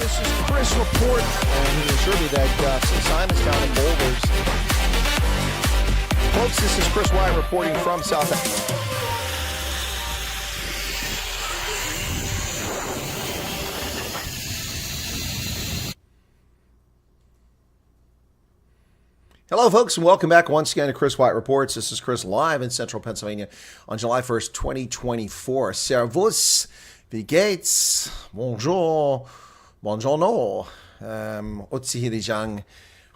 This is Chris Report, and he assured me that St. Simon's down in Boulders. Folks, this is Chris Wyatt reporting from South Africa. Hello, folks, and welcome back once again to Chris Wyatt Reports. This is Chris live in Central Pennsylvania on July 1st, 2024. Servus, wie geht's? Bonjour, buongiorno, otsihirijang,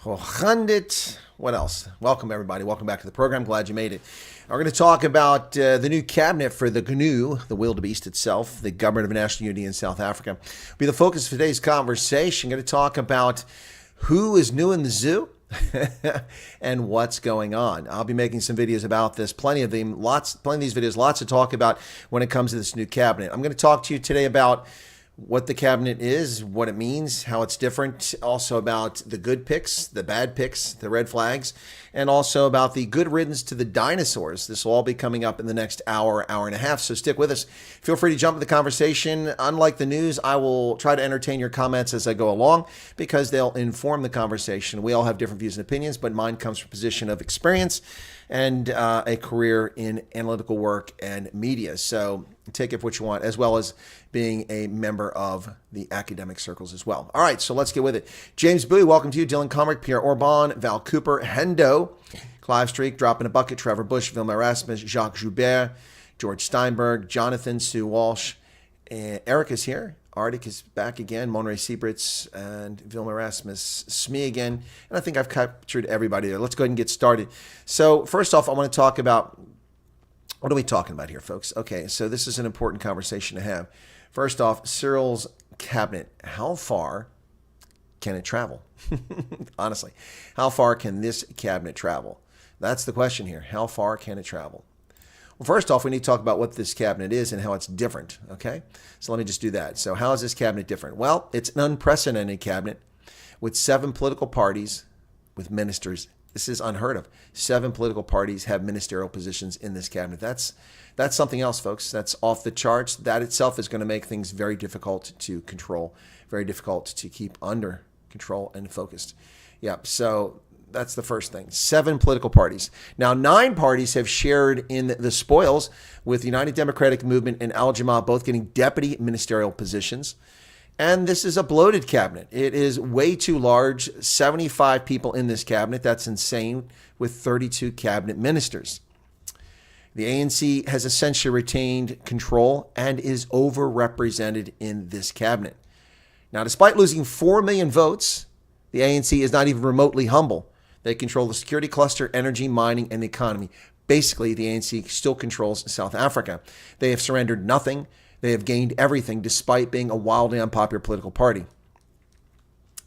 hochandit. What else? Welcome, everybody. Welcome back to the program. Glad you made it. We're going to talk about the new cabinet for the GNU, the wildebeest itself, the Government of National Unity in South Africa. Will be the focus of today's conversation. Going to talk about who is new in the zoo and what's going on. I'll be making some videos about this, plenty of these videos, lots to talk about when it comes to this new cabinet. I'm going to talk to you today about what the cabinet is, what it means, how it's different, also about the good picks, the bad picks, the red flags, and also about the good riddance to the dinosaurs. This will all be coming up in the next hour and a half, so stick with us. Feel free to jump in the conversation. Unlike the news, I will try to entertain your comments as I go along because they'll inform the conversation. We all have different views and opinions, but mine comes from a position of experience and a career in analytical work and media. So take it for what you want, as well as being a member of the academic circles as well. All right, so let's get with it. James Bowie, welcome to you. Dylan Comrick, Pierre Orban, Val Cooper, Hendo, Clive Streak, Drop in a Bucket, Trevor Bush, Vilma Erasmus, Jacques Joubert, George Steinberg, Jonathan, Sue Walsh, and Eric is here. Arctic is back again, Monray Siebritz, and Vilma Erasmus, Smee again. And I think I've captured everybody there. Let's go ahead and get started. So first off, I want to talk about, what are we talking about here, folks? Okay, so this is an important conversation to have. First off, Cyril's cabinet. How far can it travel? Honestly, how far can this cabinet travel? That's the question here. How far can it travel? Well, first off, we need to talk about what this cabinet is and how it's different, okay? So let me just do that. So how is this cabinet different? Well, it's an unprecedented cabinet with 7 political parties with ministers. This is unheard of. 7 political parties have ministerial positions in this cabinet. That's something else, folks. That's off the charts. That itself is going to make things very difficult to control, very difficult to keep under control and focused. Yep, so that's the first thing. 7 political parties. Now, 9 parties have shared in the spoils, with the United Democratic Movement and Al-Jamaa both getting deputy ministerial positions. And this is a bloated cabinet. It is way too large. 75 people in this cabinet. That's insane, with 32 cabinet ministers. The ANC has essentially retained control and is overrepresented in this cabinet. Now, despite losing 4 million votes, the ANC is not even remotely humble. They control the security cluster, energy, mining, and the economy. Basically, the ANC still controls South Africa. They have surrendered nothing. They have gained everything despite being a wildly unpopular political party.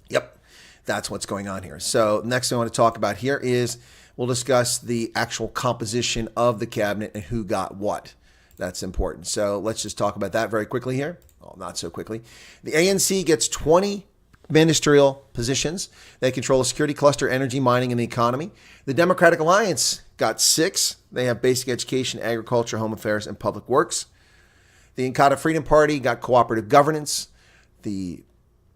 Yep, that's what's going on here. So next thing I want to talk about here is we'll discuss the actual composition of the cabinet and who got what. That's important. So let's just talk about that very quickly here. Well, not so quickly. The ANC gets 20 ministerial positions. They control the security cluster, energy, mining, and the economy. The Democratic Alliance got 6. They have basic education, agriculture, home affairs, and public works. The Inkatha Freedom Party got cooperative governance. The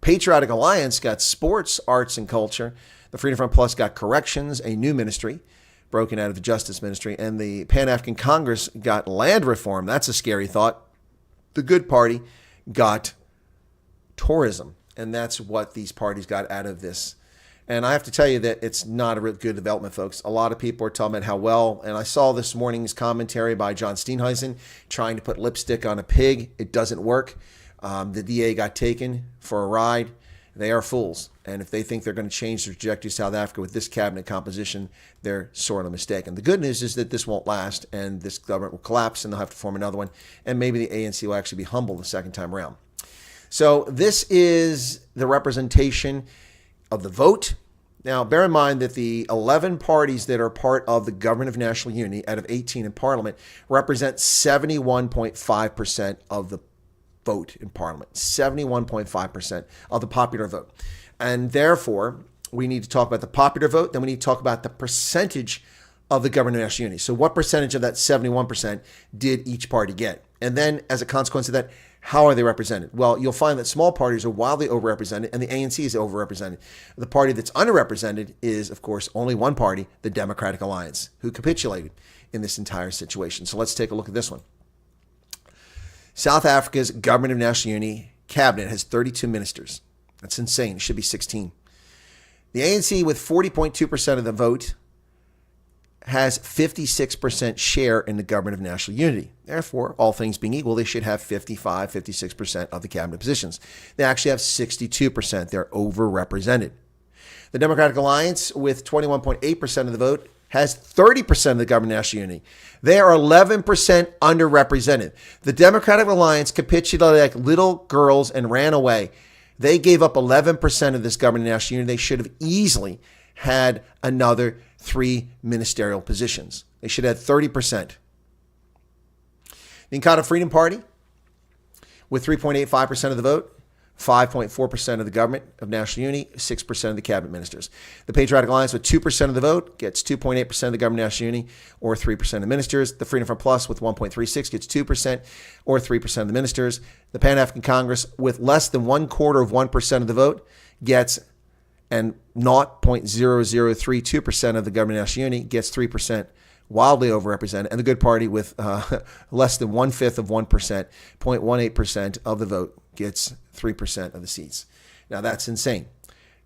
Patriotic Alliance got sports, arts, and culture. The Freedom Front Plus got corrections, a new ministry broken out of the Justice Ministry. And the Pan-African Congress got land reform. That's a scary thought. The Good Party got tourism. And that's what these parties got out of this. And I have to tell you that it's not a real good development, folks. A lot of people are talking about how well, and I saw this morning's commentary by John Steenhuisen trying to put lipstick on a pig. It doesn't work. The DA got taken for a ride. They are fools. And if they think they're going to change the trajectory of South Africa with this cabinet composition, they're sort of mistaken. The good news is that this won't last, and this government will collapse, and they'll have to form another one. And maybe the ANC will actually be humble the second time around. So this is the representation of the vote. Now, bear in mind that the 11 parties that are part of the Government of National Unity out of 18 in Parliament represent 71.5% of the vote in Parliament, 71.5% of the popular vote. And therefore, we need to talk about the popular vote. Then we need to talk about the percentage of the Government of National Unity. So what percentage of that 71% did each party get? And then as a consequence of that, How are they represented? Well, you'll find that small parties are wildly overrepresented, and the ANC is overrepresented. The party that's underrepresented is, of course, only one party, the Democratic Alliance, who capitulated in this entire situation. So let's take a look at this one. South Africa's Government of National Unity cabinet has 32 ministers. That's insane. It should be 16. The ANC, with 40.2% of the vote, has 56% share in the Government of National Unity. Therefore, all things being equal, they should have 55, 56% of the cabinet positions. They actually have 62%. They're overrepresented. The Democratic Alliance, with 21.8% of the vote, has 30% of the Government of National Unity. They are 11% underrepresented. The Democratic Alliance capitulated like little girls and ran away. They gave up 11% of this Government of National Unity. They should have easily had another 3 ministerial positions. They should have 30%. The Inkatha Freedom Party, with 3.85% of the vote, 5.4% of the Government of National Unity, 6% of the cabinet ministers. The Patriotic Alliance, with 2% of the vote, gets 2.8% of the Government of National Unity, or 3% of the ministers. The Freedom Front Plus, with 1.36, gets 2%, or 3% of the ministers. The Pan-African Congress, with less than 1/4% of the vote, gets, and 0.0032% of the Government of National Unity gets 3%, wildly overrepresented. And the Good Party, with less than 1/5 of 1%, 0.18% of the vote, gets 3% of the seats. Now that's insane.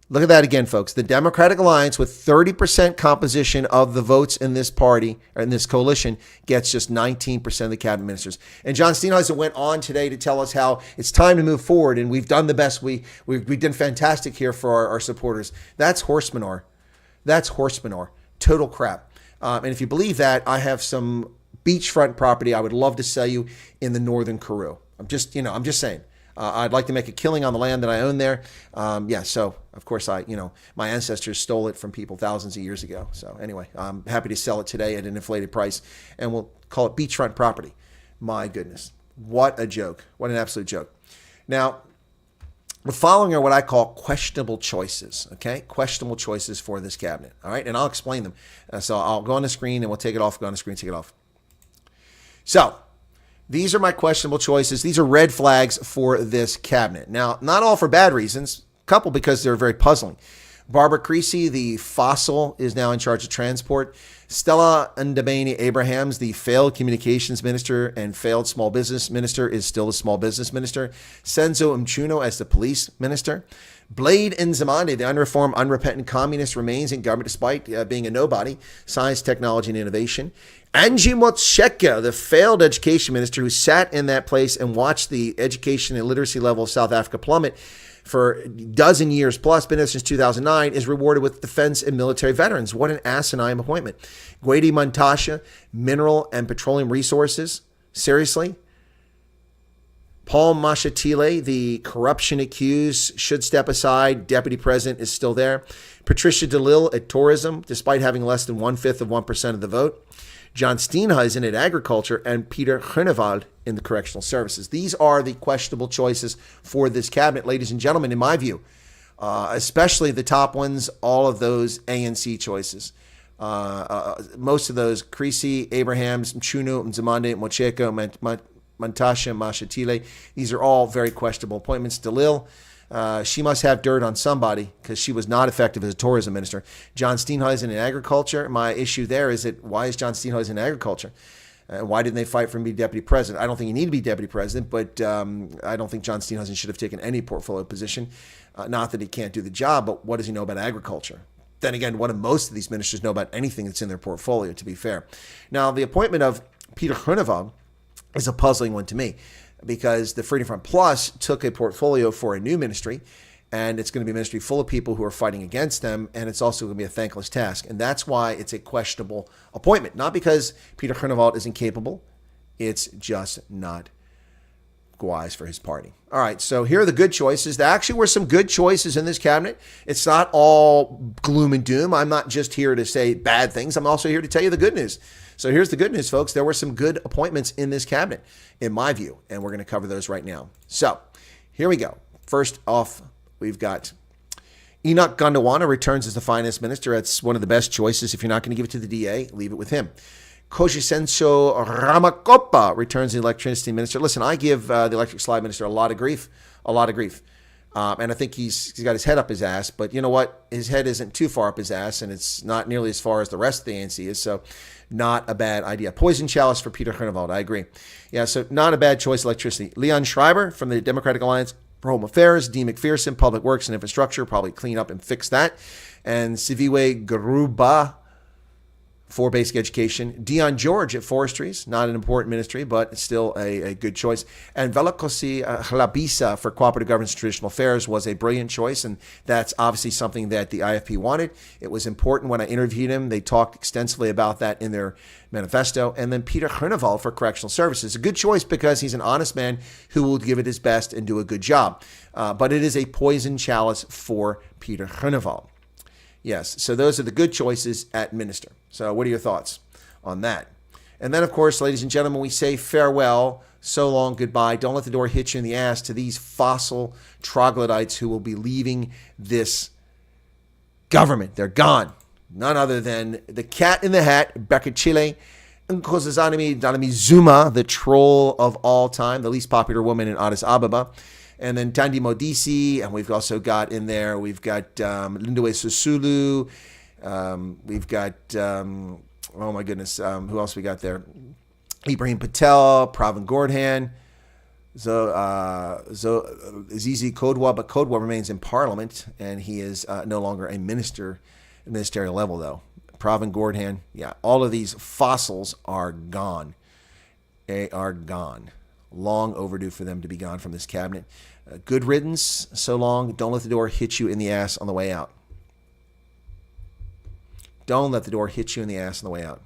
Look at that again, folks. The Democratic Alliance, with 30% composition of the votes in this party, or in this coalition, gets just 19% of the cabinet ministers. And John Steenhuisen went on today to tell us how it's time to move forward, and we've done the best. We've done fantastic here for our supporters. That's horse manure. That's horse manure. Total crap. And if you believe that, I have some beachfront property I would love to sell you in the northern Karoo. I'm just saying. I'd like to make a killing on the land that I own there. So of course my ancestors stole it from people thousands of years ago. So anyway, I'm happy to sell it today at an inflated price, and we'll call it beachfront property. My goodness, what a joke! What an absolute joke! Now, the following are what I call questionable choices. Okay, questionable choices for this cabinet. All right, and I'll explain them. So I'll go on the screen and we'll take it off. Go on the screen, take it off. So, these are my questionable choices. These are red flags for this cabinet. Now, not all for bad reasons. A couple because they're very puzzling. Barbara Creasy, the fossil, is now in charge of transport. Stella Ndabeni-Abrahams, the failed communications minister and failed small business minister, is still the small business minister. Senzo Mchuno as the police minister. Blade Nzimande, the unreformed, unrepentant communist, remains in government despite being a nobody. Science, technology, and innovation. Angie Motshekga, the failed education minister who sat in that place and watched the education and literacy level of South Africa plummet for a dozen years plus, been there since 2009, is rewarded with defense and military veterans. What an asinine appointment. Gwede Mantashe, mineral and petroleum resources. Seriously? Paul Mashatile, the corruption accused, should step aside. Deputy President is still there. Patricia DeLille at tourism, despite having less than 1/5 of 1% of the vote. John Steenhuisen at agriculture, and Peter Groenewald in the correctional services. These are the questionable choices for this cabinet, ladies and gentlemen, in my view. Especially the top ones, all of those ANC choices. Most of those, Creasy, Abrahams, Mchuno, Nzimande, Motshekga, Mantashe, Mashatile. These are all very questionable appointments. DeLille, she must have dirt on somebody because she was not effective as a tourism minister. John Steenhuisen in agriculture. My issue there is that why is John Steenhuisen in agriculture? Why didn't they fight for him to be deputy president? I don't think he needed to be deputy president, but I don't think John Steenhuisen should have taken any portfolio position. Not that he can't do the job, but what does he know about agriculture? Then again, what do most of these ministers know about anything that's in their portfolio, to be fair? Now, the appointment of Peter Groenewald is a puzzling one to me, because the Freedom Front Plus took a portfolio for a new ministry, and it's going to be a ministry full of people who are fighting against them, and it's also going to be a thankless task. And that's why it's a questionable appointment. Not because Peter Groenewald is incapable, it's just not wise for his party. All right, so here are the good choices. There actually were some good choices in this cabinet. It's not all gloom and doom. I'm not just here to say bad things. I'm also here to tell you the good news. So here's the good news, folks. There were some good appointments in this cabinet, in my view, and we're going to cover those right now. So here we go. First off, we've got Enoch Gondwana returns as the finance minister. That's one of the best choices. If you're not going to give it to the DA, leave it with him. Kojisenso Ramakopa returns the electricity minister. Listen, I give the electric slide minister a lot of grief. And I think he's got his head up his ass, but you know what? His head isn't too far up his ass, and it's not nearly as far as the rest of the ANC is, so not a bad idea. Poison chalice for Peter Groenewald, I agree. Yeah, so not a bad choice, electricity. Leon Schreiber from the Democratic Alliance for Home Affairs, Dee McPherson, Public Works and Infrastructure, probably clean up and fix that. And Siviwe Garuba for basic education. Dion George at Forestries, not an important ministry, but still a good choice. And Velakosi Hlabisa for cooperative governance and traditional affairs was a brilliant choice, and that's obviously something that the IFP wanted. It was important when I interviewed him. They talked extensively about that in their manifesto. And then Peter Groenewald for correctional services. A good choice because he's an honest man who will give it his best and do a good job. But it is a poison chalice for Peter Groenewald. Yes, so those are the good choices at minister. So what are your thoughts on that? And then, of course, ladies and gentlemen, we say farewell, so long, goodbye. Don't let the door hit you in the ass to these fossil troglodytes who will be leaving this government. They're gone. None other than the cat in the hat, Bekachile Nkosazanami Dlamini Zuma, the troll of all time, the least popular woman in Addis Ababa. And then Tandi Modisi, and we've also got in there, we've got Lindiwe Susulu, we've got, oh my goodness, who else we got there? Ibrahim Patel, Pravin Gordhan, Zizi Kodwa, but Kodwa remains in Parliament, and he is no longer a ministerial level, though. Pravin Gordhan, yeah, all of these fossils are gone. They are gone. Long overdue for them to be gone from this cabinet. Good riddance, so long. Don't let the door hit you in the ass on the way out. Don't let the door hit you in the ass on the way out.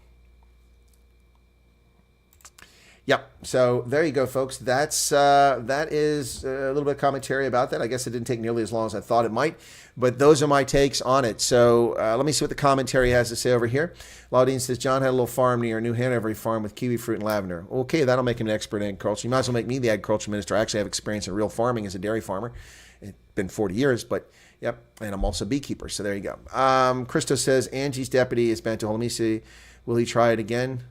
Yep. So there you go, folks. That is a little bit of commentary about that. I guess it didn't take nearly as long as I thought it might, but those are my takes on it. So let me see what the commentary has to say over here. Laudine says, John had a little farm near New Hanover farm with kiwi fruit and lavender. Okay, that'll make him an expert in agriculture. You might as well make me the agriculture minister. I actually have experience in real farming as a dairy farmer. It's been 40 years, but yep. And I'm also a beekeeper. So there you go. Christo says, Angie's deputy is Bantu Holomisi. Will he try it again?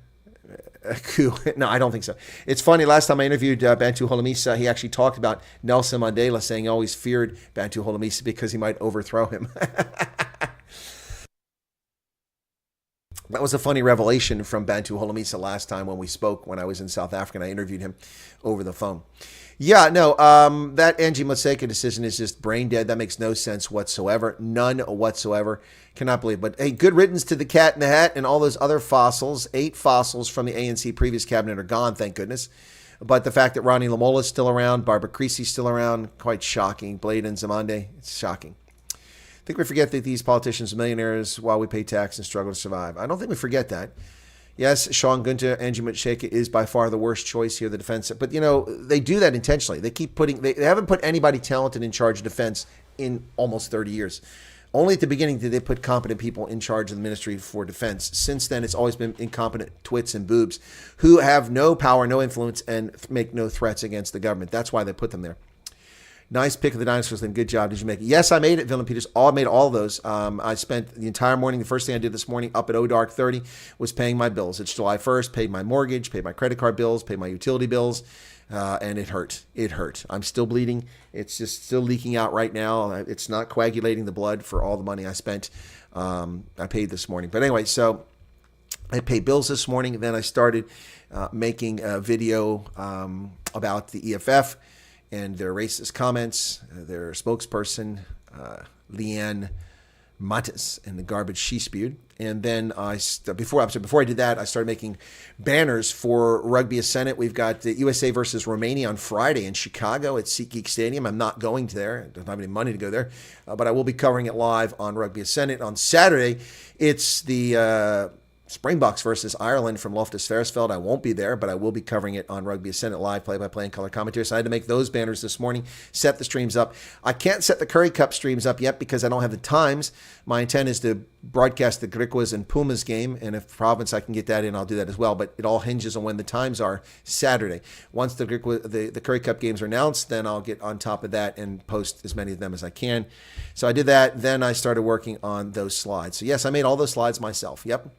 No, I don't think so. It's funny. Last time I interviewed Bantu Holomisa, he actually talked about Nelson Mandela, saying he always feared Bantu Holomisa because he might overthrow him. That was a funny revelation from Bantu Holomisa last time when we spoke, when I was in South Africa and I interviewed him over the phone. Yeah, no, that Angie Moseka decision is just brain dead. That makes no sense whatsoever. None whatsoever. Cannot believe. But hey, good riddance to the cat in the hat and all those other fossils. 8 fossils from the ANC previous cabinet are gone, thank goodness. But the fact that Ronnie Lamola is still around, Barbara Creasy still around, quite shocking. Blade and Zamande, it's shocking. I think we forget that these politicians are millionaires while we pay tax and struggle to survive. I don't think we forget that. Yes, Sean Gunter, Angie Mutsheke is by far the worst choice here, the defense. But, you know, they do that intentionally. They keep putting, they haven't put anybody talented in charge of defense in almost 30 years. Only at the beginning did they put competent people in charge of the Ministry for Defense. Since then, it's always been incompetent twits and boobs who have no power, no influence, and make no threats against the government. That's why they put them there. Nice pick of the dinosaurs, then. Good job. Did you make it? Yes, I made it, Villain Peters. I made all those. I spent the entire morning. The first thing I did this morning up at Dark 30 was paying my bills. It's July 1st. Paid my mortgage, paid my credit card bills, paid my utility bills, and it hurt. It hurt. I'm still bleeding. It's just still leaking out right now. It's not coagulating the blood for all the money I spent. I paid this morning. But anyway, so I paid bills this morning. Then I started making a video about the EFF and their racist comments, their spokesperson, Leanne Mattes, and the garbage she spewed. And then before I did that, I started making banners for Rugby Senate. We've got the USA versus Romania on Friday in Chicago at SeatGeek Stadium. I'm not going there. I don't have any money to go there, but I will be covering it live on Rugby Senate. On Saturday, it's the Springboks versus Ireland from Loftus Versfeld. I won't be there, but I will be covering it on Rugby Senate live, play-by-play and color commentary. So I had to make those banners this morning, set the streams up. I can't set the Curry Cup streams up yet because I don't have the times. My intent is to broadcast the Griquas and Pumas game, and if Province I can get that in, I'll do that as well. But it all hinges on when the times are Saturday. Once the Curry Cup games are announced, then I'll get on top of that and post as many of them as I can. So I did that. Then I started working on those slides. So yes, I made all those slides myself. Yep.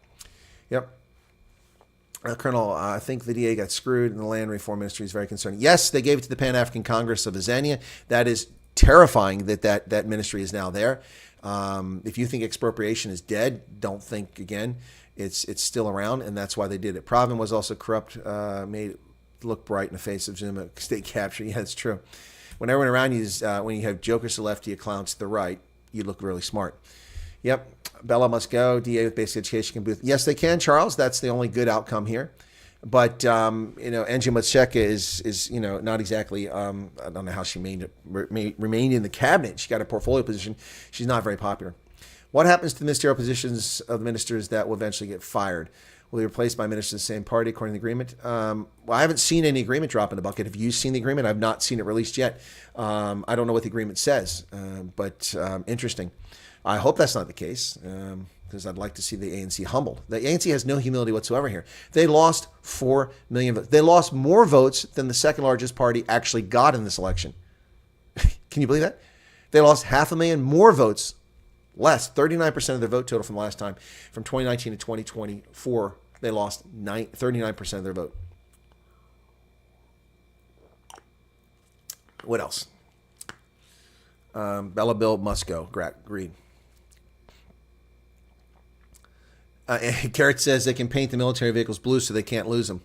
Colonel, I think the DA got screwed and the land reform ministry is very concerned. Yes, they gave it to the Pan-African Congress of Azania. That is terrifying that ministry is now there. If you think expropriation is dead, don't think again. It's still around, and that's why they did it. Providence was also corrupt, made it look bright in the face of Zuma state capture. Yeah, it's true. When everyone around you is, when you have jokers to the left, you clowns to the right, you look really smart. Yep. Bella must go. DA with basic education can booth. Yes, they can, Charles. That's the only good outcome here. But, Angie Motsheka is not exactly, I don't know how she remained in the cabinet. She got a portfolio position. She's not very popular. What happens to the ministerial positions of the ministers that will eventually get fired? Will they be replaced by ministers of the same party according to the agreement? Well, I haven't seen any agreement drop in the bucket. Have you seen the agreement? I've not seen it released yet. I don't know what the agreement says, but interesting. I hope that's not the case, because I'd like to see the ANC humbled. The ANC has no humility whatsoever here. They lost 4 million votes. They lost more votes than the second largest party actually got in this election. Can you believe that? They lost 500,000 more votes, less, 39% of their vote total from the last time. From 2019 to 2024, they lost 39% of their vote. What else? Bella Bill must go. Agreed. Carrot says they can paint the military vehicles blue so they can't lose them.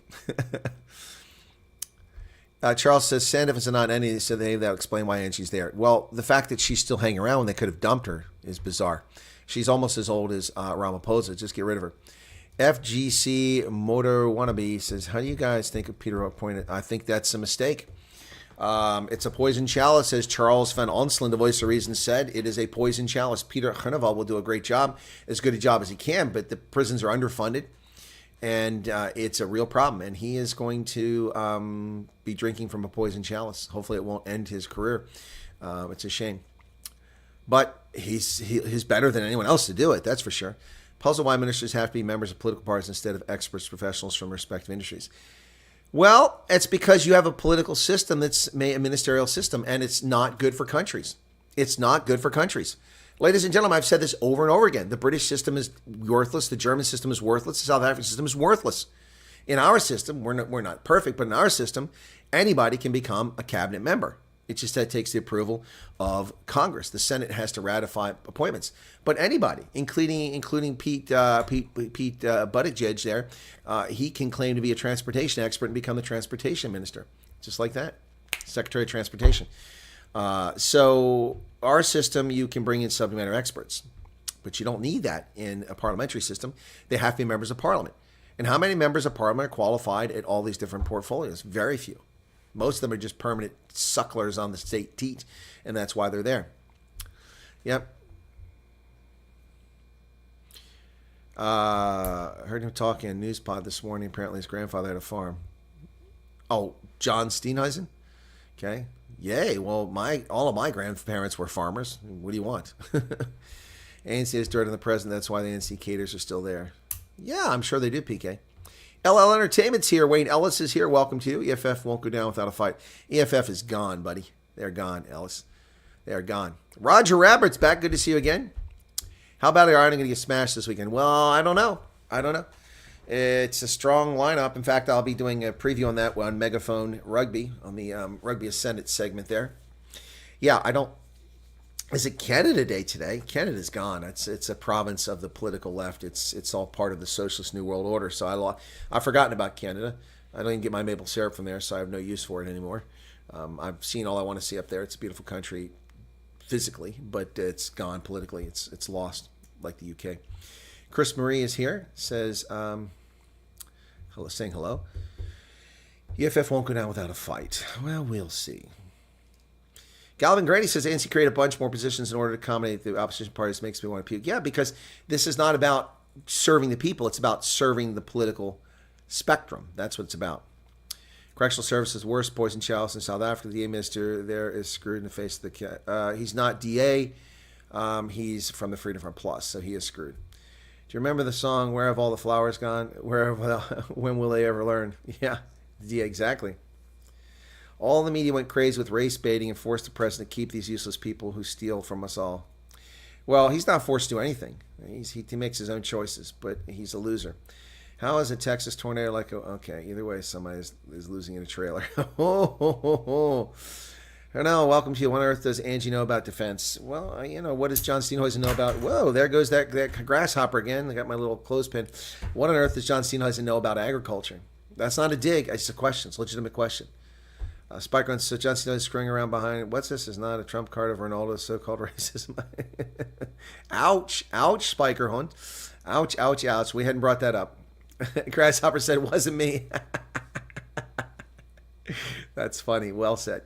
Charles says Sandif is not any, so that'll explain why Angie's there. Well, the fact that she's still hanging around when they could have dumped her is bizarre. She's almost as old as Ramaphosa. Just get rid of her. FGC Motor Wannabe says, how do you guys think of Peter appointed? I think that's a mistake. It's a poison chalice, as Charles van Onselen, the voice of reason, said. It is a poison chalice. Peter Gunneval will do a great job, as good a job as he can, but the prisons are underfunded, and it's a real problem. And he is going to be drinking from a poison chalice. Hopefully it won't end his career. It's a shame. But he's better than anyone else to do it, that's for sure. Puzzle why ministers have to be members of political parties instead of experts, professionals from respective industries. Well, it's because you have a political system that's a ministerial system, and it's not good for countries. It's not good for countries. Ladies and gentlemen, I've said this over and over again. The British system is worthless. The German system is worthless. The South African system is worthless. In our system, we're not perfect, but in our system, anybody can become a cabinet member. It just takes the approval of Congress. The Senate has to ratify appointments. But anybody, including Pete Buttigieg there, he can claim to be a transportation expert and become the transportation minister, just like that, Secretary of Transportation. So our system, you can bring in subject matter experts, but you don't need that in a parliamentary system. They have to be members of parliament. And how many members of parliament are qualified at all these different portfolios? Very few. Most of them are just permanent sucklers on the state teat, and that's why they're there. Yep. Heard him talking in Newspod this morning. Apparently his grandfather had a farm. Oh, John Steenhuisen? Okay. Yay. Well, all of my grandparents were farmers. What do you want? ANC is dirt on the president. That's why the ANC caters are still there. Yeah, I'm sure they do, PK. LL Entertainment's here. Wayne Ellis is here. Welcome to you. EFF won't go down without a fight. EFF is gone, buddy. They're gone, Ellis. They are gone. Roger Rabbit's back. Good to see you again. How about Ireland going to get smashed this weekend? Well, I don't know. It's a strong lineup. In fact, I'll be doing a preview on that on Megaphone Rugby, on the Rugby Ascendant segment there. Yeah, I don't. Is it Canada Day today? Canada's gone. It's a province of the political left. It's all part of the socialist New World Order. So I've forgotten about Canada. I don't even get my maple syrup from there, so I have no use for it anymore. I've seen all I want to see up there. It's a beautiful country physically, but it's gone politically. It's lost, like the UK. Chris Marie is here. Says, saying hello. EFF won't go down without a fight. Well, we'll see. Galvin Grady says ANC create a bunch more positions in order to accommodate the opposition parties. Makes me want to puke. Yeah, because this is not about serving the people. It's about serving the political spectrum. That's what it's about. Correctional Services, worst poison chalice in South Africa. The DA minister there is screwed in the face of the cat. He's not DA. He's from the Freedom Front Plus, so he is screwed. Do you remember the song, Where Have All the Flowers Gone? When will they ever learn? Yeah, exactly. All the media went crazy with race baiting and forced the president to keep these useless people who steal from us all. Well, he's not forced to do anything. He makes his own choices, but he's a loser. How is a Texas tornado like okay, either way, somebody is losing in a trailer. Oh, no, welcome to you. What on earth does Angie know about defense? Well, what does John Steenhuisen know about? Whoa, there goes that grasshopper again. I got my little clothespin. What on earth does John Steenhuisen know about agriculture? That's not a dig. It's a question. It's a legitimate question. Spike runs, so John Steenhuisen screwing around behind. What's this? Is not a Trump card of Ronaldo's so-called racism. Ouch. Ouch, Spiker Hunt. Ouch, ouch, ouch. We hadn't brought that up. Grasshopper said it wasn't me. That's funny. Well said.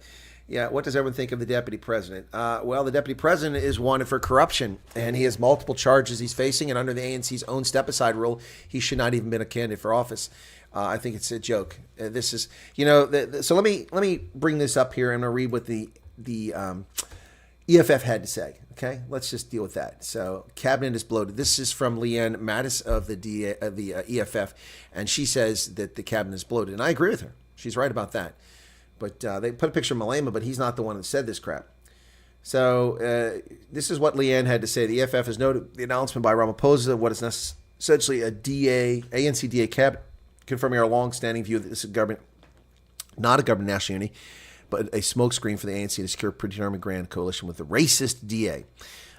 Yeah, what does everyone think of the deputy president? Well, the deputy president is wanted for corruption, and he has multiple charges he's facing, and under the ANC's own step-aside rule, he should not even been a candidate for office. I think it's a joke. This is, so let me bring this up here. I'm going to read what the EFF had to say. Okay, let's just deal with that. So, cabinet is bloated. This is from Leanne Mattis of the EFF, and she says that the cabinet is bloated, and I agree with her. She's right about that. But they put a picture of Malema, but he's not the one that said this crap. So this is what Leanne had to say. The EFF has noted the announcement by Ramaphosa of what is essentially a ANC DA cabinet, confirming our long-standing view that this is government, not a government of national unity, but a smokescreen for the ANC to secure a predetermined grand coalition with the racist DA.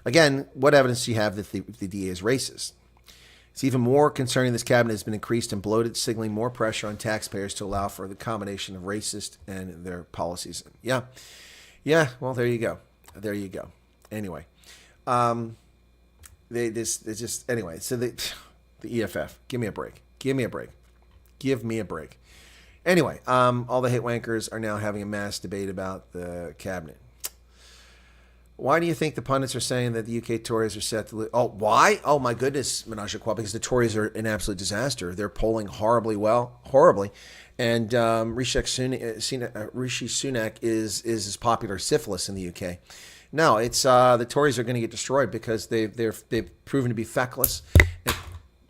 Again, what evidence do you have that the DA is racist? It's even more concerning this cabinet has been increased and bloated, signaling more pressure on taxpayers to allow for the combination of racist and their policies. Yeah, well, there you go. Anyway, anyway, so the EFF, give me a break. Anyway, all the hate wankers are now having a mass debate about the cabinet. Why do you think the pundits are saying that the UK Tories are set to lose? Oh, why? Oh, my goodness, Menage a Trois, because the Tories are an absolute disaster. They're polling horribly. And Rishi Sunak is as popular as syphilis in the UK. No, it's the Tories are going to get destroyed because they've proven to be feckless.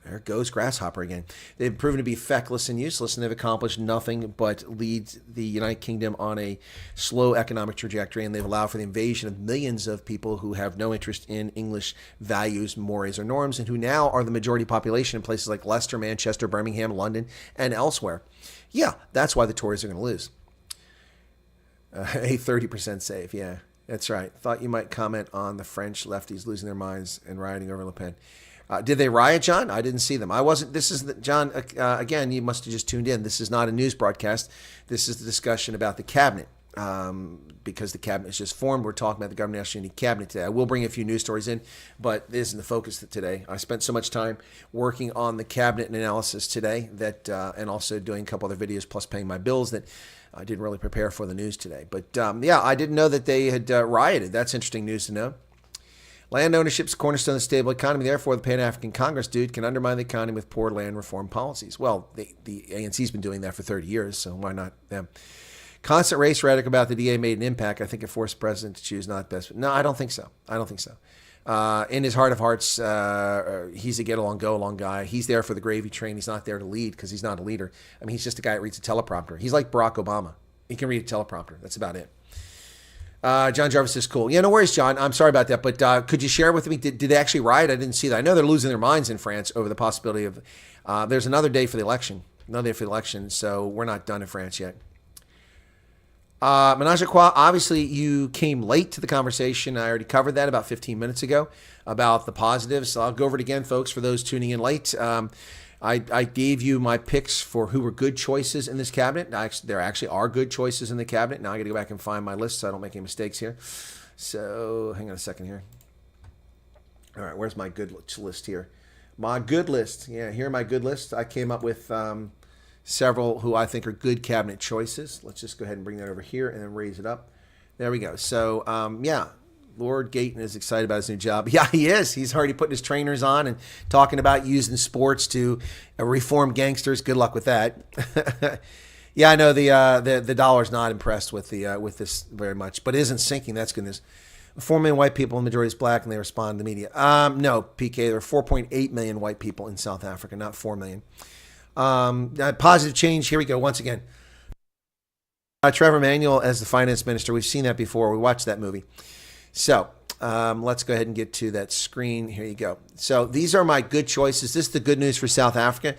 There goes Grasshopper again. They've proven to be feckless and useless, and they've accomplished nothing but lead the United Kingdom on a slow economic trajectory, and they've allowed for the invasion of millions of people who have no interest in English values, mores, or norms, and who now are the majority population in places like Leicester, Manchester, Birmingham, London, and elsewhere. Yeah, that's why the Tories are going to lose. A 30% save, yeah, that's right. Thought you might comment on the French lefties losing their minds and rioting over Le Pen. Did they riot, John? I didn't see them. I wasn't. This is John. Again, you must have just tuned in. This is not a news broadcast. This is the discussion about the cabinet because the cabinet is just formed. We're talking about the government national unity cabinet today. I will bring a few news stories in, but this isn't the focus today. I spent so much time working on the cabinet and analysis today that, and also doing a couple other videos plus paying my bills that I didn't really prepare for the news today. But yeah, I didn't know that they had rioted. That's interesting news to know. Land ownership is a cornerstone of the stable economy. Therefore, the Pan-African Congress dude can undermine the economy with poor land reform policies. Well, the ANC's been doing that for 30 years, so why not them? Constant race rhetoric about the DA made an impact. I think it forced the president to choose not best. No, I don't think so. In his heart of hearts, he's a get-along, go-along guy. He's there for the gravy train. He's not there to lead because he's not a leader. I mean, he's just a guy that reads a teleprompter. He's like Barack Obama. He can read a teleprompter. That's about it. John Jarvis is cool. Yeah, no worries, John. I'm sorry about that, but could you share with me? Did they actually riot? I didn't see that. I know they're losing their minds in France over the possibility of. There's another day for the election. So we're not done in France yet. Menage a Trois, obviously you came late to the conversation. I already covered that about 15 minutes ago about the positives. So I'll go over it again, folks, for those tuning in late. I gave you my picks for who were good choices in this cabinet. There actually are good choices in the cabinet. Now I got to go back and find my list so I don't make any mistakes here. So hang on a second here. All right, where's my good list here? My good list. Yeah, here are my good list. I came up with several who I think are good cabinet choices. Let's just go ahead and bring that over here and then raise it up. There we go. So, yeah. Lord Gayton is excited about his new job. Yeah, he is. He's already putting his trainers on and talking about using sports to reform gangsters. Good luck with that. Yeah, I know the dollar's not impressed with this very much, but it isn't sinking. That's good news. 4 million white people, the majority is black, and they respond to the media. No, PK, there are 4.8 million white people in South Africa, not 4 million. Positive change. Here we go once again. Trevor Manuel as the finance minister. We've seen that before. We watched that movie. So, Let's go ahead and get to that screen. Here you go. So these are my good choices. This is the good news for South Africa.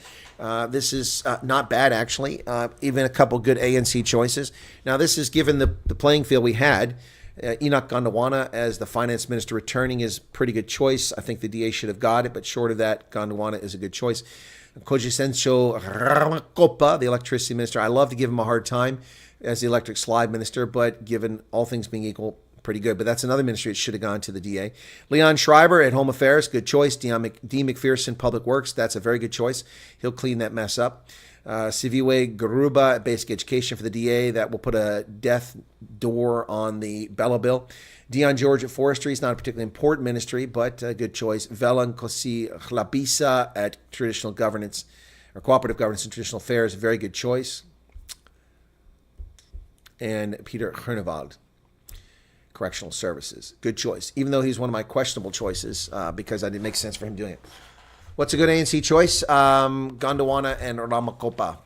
This is not bad, actually. Even a couple good ANC choices. Now, this is given the playing field we had. Enoch Gondwana as the finance minister returning is a pretty good choice. I think the DA should have got it, but short of that, Gondwana is a good choice. Kojisencho Ramakopa, the electricity minister, I love to give him a hard time as the electric slide minister, but given all things being equal, pretty good. But that's another ministry that should have gone to the DA. Leon Schreiber at Home Affairs, good choice. D. McPherson, Public Works, that's a very good choice. He'll clean that mess up. Siviwe Garuba, Basic Education for the DA. That will put a death door on the Bella bill. Dion George at Forestry is not a particularly important ministry, but a good choice. Velan Kosi Chlabisa at Traditional Governance, or Cooperative Governance and Traditional Affairs, a very good choice. And Peter Hernevald, Correctional Services, good choice. Even though he's one of my questionable choices because I didn't make sense for him doing it. What's a good ANC choice? Gondwana and Ramakopa.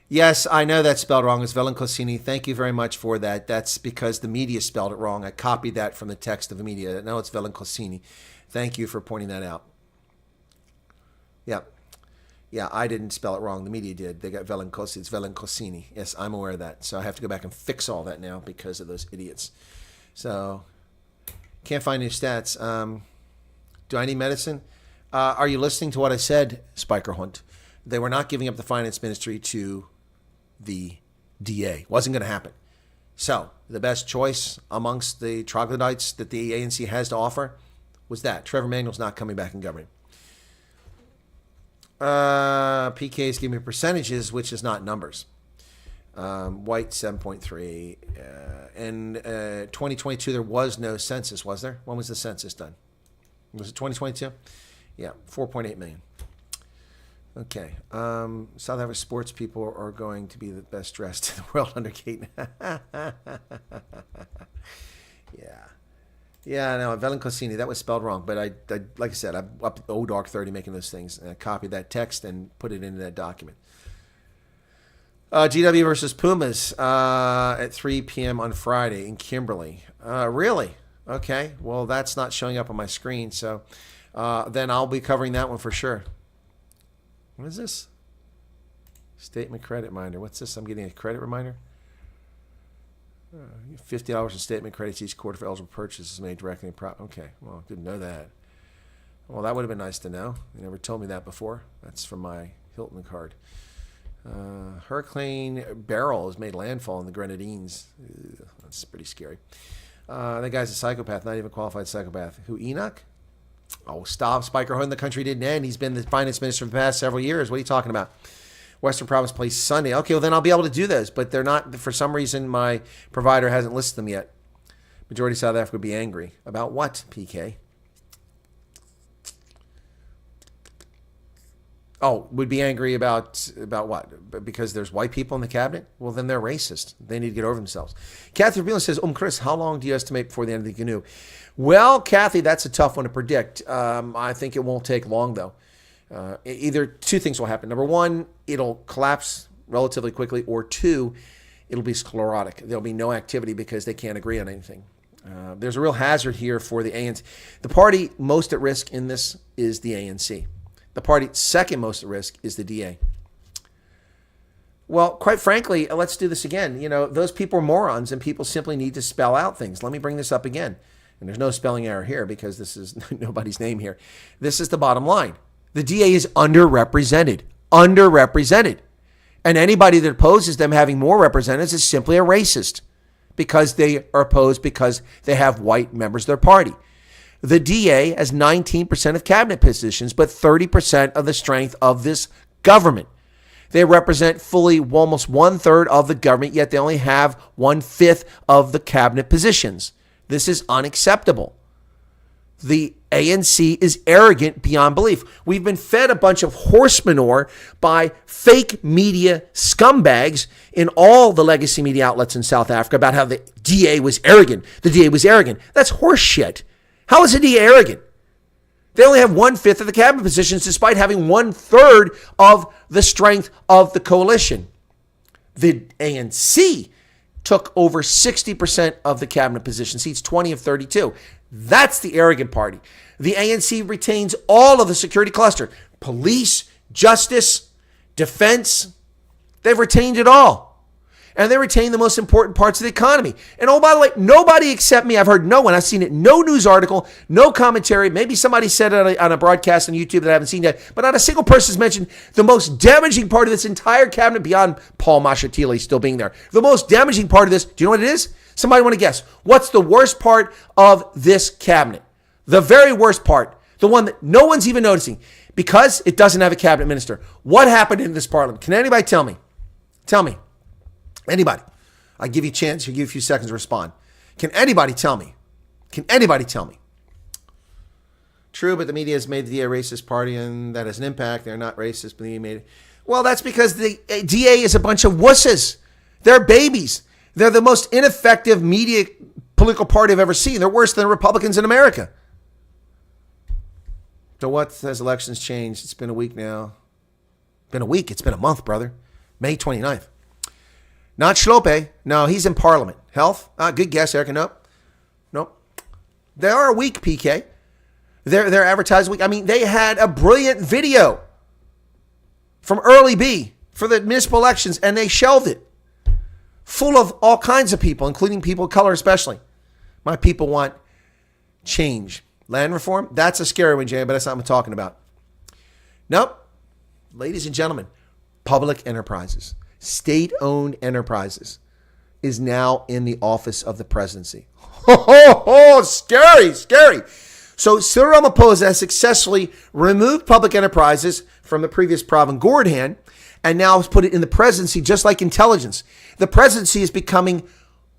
Yes, I know that's spelled wrong. It's Velenkosini. Thank you very much for that. That's because the media spelled it wrong. I copied that from the text of the media. No, it's Velenkosini. Thank you for pointing that out. Yeah, I didn't spell it wrong. The media did. They got Velenkosini. It's Velenkosini. Yes, I'm aware of that. So I have to go back and fix all that now because of those idiots. So, can't find any stats. Do I need medicine? Are you listening to what I said, Spiker Hunt? They were not giving up the finance ministry to the DA. Wasn't going to happen. So, the best choice amongst the troglodytes that the ANC has to offer was that. Trevor Manuel's not coming back in government. PK's giving me percentages, which is not numbers. White 7.3. In 2022, there was no census, was there? When was the census done? Was it 2022? Yeah, 4.8 million. Okay. South Africa sports people are going to be the best dressed in the world under Kate. Yeah, no, Velenkosini, that was spelled wrong. But I like I said, I'm up at O-Dark 30 making those things. And I copied that text and put it into that document. GW versus Pumas at 3 p.m. on Friday in Kimberley. Really? Okay. Well, that's not showing up on my screen. So then I'll be covering that one for sure. What is this? Statement credit reminder. What's this? I'm getting a credit reminder? $50 in statement credits each quarter for eligible purchases made directly in Okay, well, didn't know that. Well, that would have been nice to know. You never told me that before. That's from my Hilton card. Hurricane Beryl has made landfall in the Grenadines. Ugh, that's pretty scary. That guy's a psychopath, not even a qualified psychopath. Who, Enoch? Oh, stop. Spiker Hunt, the country didn't end. He's been the finance minister for the past several years. What are you talking about? Western Province plays Sunday. Okay, well, then I'll be able to do those, but they're not. For some reason, my provider hasn't listed them yet. Majority of South Africa would be angry. About what, PK? Oh, would be angry about what? Because there's white people in the cabinet? Well, then they're racist. They need to get over themselves. Catherine Beelan says, Chris, how long do you estimate before the end of the GNU? Well, Kathy, that's a tough one to predict. I think it won't take long, though. Either two things will happen. Number one, it'll collapse relatively quickly, or two, it'll be sclerotic. There'll be no activity because they can't agree on anything. There's a real hazard here for the ANC. The party most at risk in this is the ANC. The party second most at risk is the DA. Well, quite frankly, let's do this again. You know, those people are morons, and people simply need to spell out things. Let me bring this up again. And there's no spelling error here because this is nobody's name here. This is the bottom line. The DA is underrepresented. Underrepresented. And anybody that opposes them having more representatives is simply a racist because they are opposed because they have white members of their party. The DA has 19% of cabinet positions, but 30% of the strength of this government. They represent fully almost 1/3 of the government, yet they only have 1/5 of the cabinet positions. This is unacceptable. The ANC is arrogant beyond belief. We've been fed a bunch of horse manure by fake media scumbags in all the legacy media outlets in South Africa about how the DA was arrogant. The DA was arrogant. That's horse shit. How is the DA arrogant? They only have 1/5 of the cabinet positions despite having 1/3 of the strength of the coalition. The ANC took over 60% of the cabinet position seats, 20 of 32. That's the arrogant party. The ANC retains all of the security cluster. Police, justice, defense, they've retained it all. And they retain the most important parts of the economy. And oh, by the way, nobody except me, I've heard no one, I've seen it, no news article, no commentary. Maybe somebody said it on a broadcast on YouTube that I haven't seen yet, but not a single person has mentioned the most damaging part of this entire cabinet beyond Paul Mashatile still being there. The most damaging part of this, do you know what it is? Somebody want to guess? What's the worst part of this cabinet? The very worst part, the one that no one's even noticing, because it doesn't have a cabinet minister. What happened in this parliament? Can anybody tell me? Tell me. Anybody? I give you a chance. You give you a few seconds to respond. Can anybody tell me? Can anybody tell me? True, but the media has made the DA a racist party, and that has an impact. They're not racist, but the media made it. Well, that's because the DA is a bunch of wusses. They're babies. They're the most ineffective media political party I've ever seen. They're worse than Republicans in America. So what has elections changed? It's been a week now. Been a week. It's been a month, brother. May 29th. Not Schlope. No, he's in Parliament. Health? Good guess, Erica. Nope. They are a week, PK. They're advertising week. I mean, they had a brilliant video from Early B for the municipal elections, and they shelved it. Full of all kinds of people, including people of color especially. My people want change. Land reform? That's a scary one, Jay, but that's not what I'm talking about. Nope. Ladies and gentlemen, public enterprises. State-owned enterprises is now in the office of the presidency. Scary. So Cyril Ramaphosa has successfully removed public enterprises from the previous Pravin Gordhan and now has put it in the presidency, just like intelligence. The presidency is becoming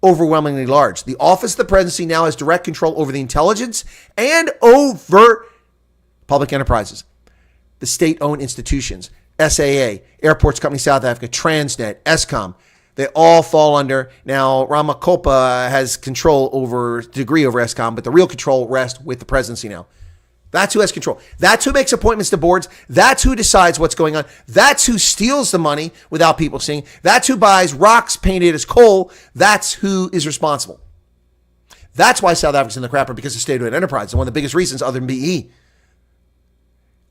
overwhelmingly large. The office of the presidency now has direct control over the intelligence and over public enterprises, the state-owned institutions. SAA, Airports Company South Africa, Transnet, Eskom, they all fall under. Now, Ramaphosa has degree over Eskom, but the real control rests with the presidency now. That's who has control. That's who makes appointments to boards. That's who decides what's going on. That's who steals the money without people seeing. That's who buys rocks painted as coal. That's who is responsible. That's why South Africa's in the crapper, because of state-owned enterprise. And one of the biggest reasons, other than BE.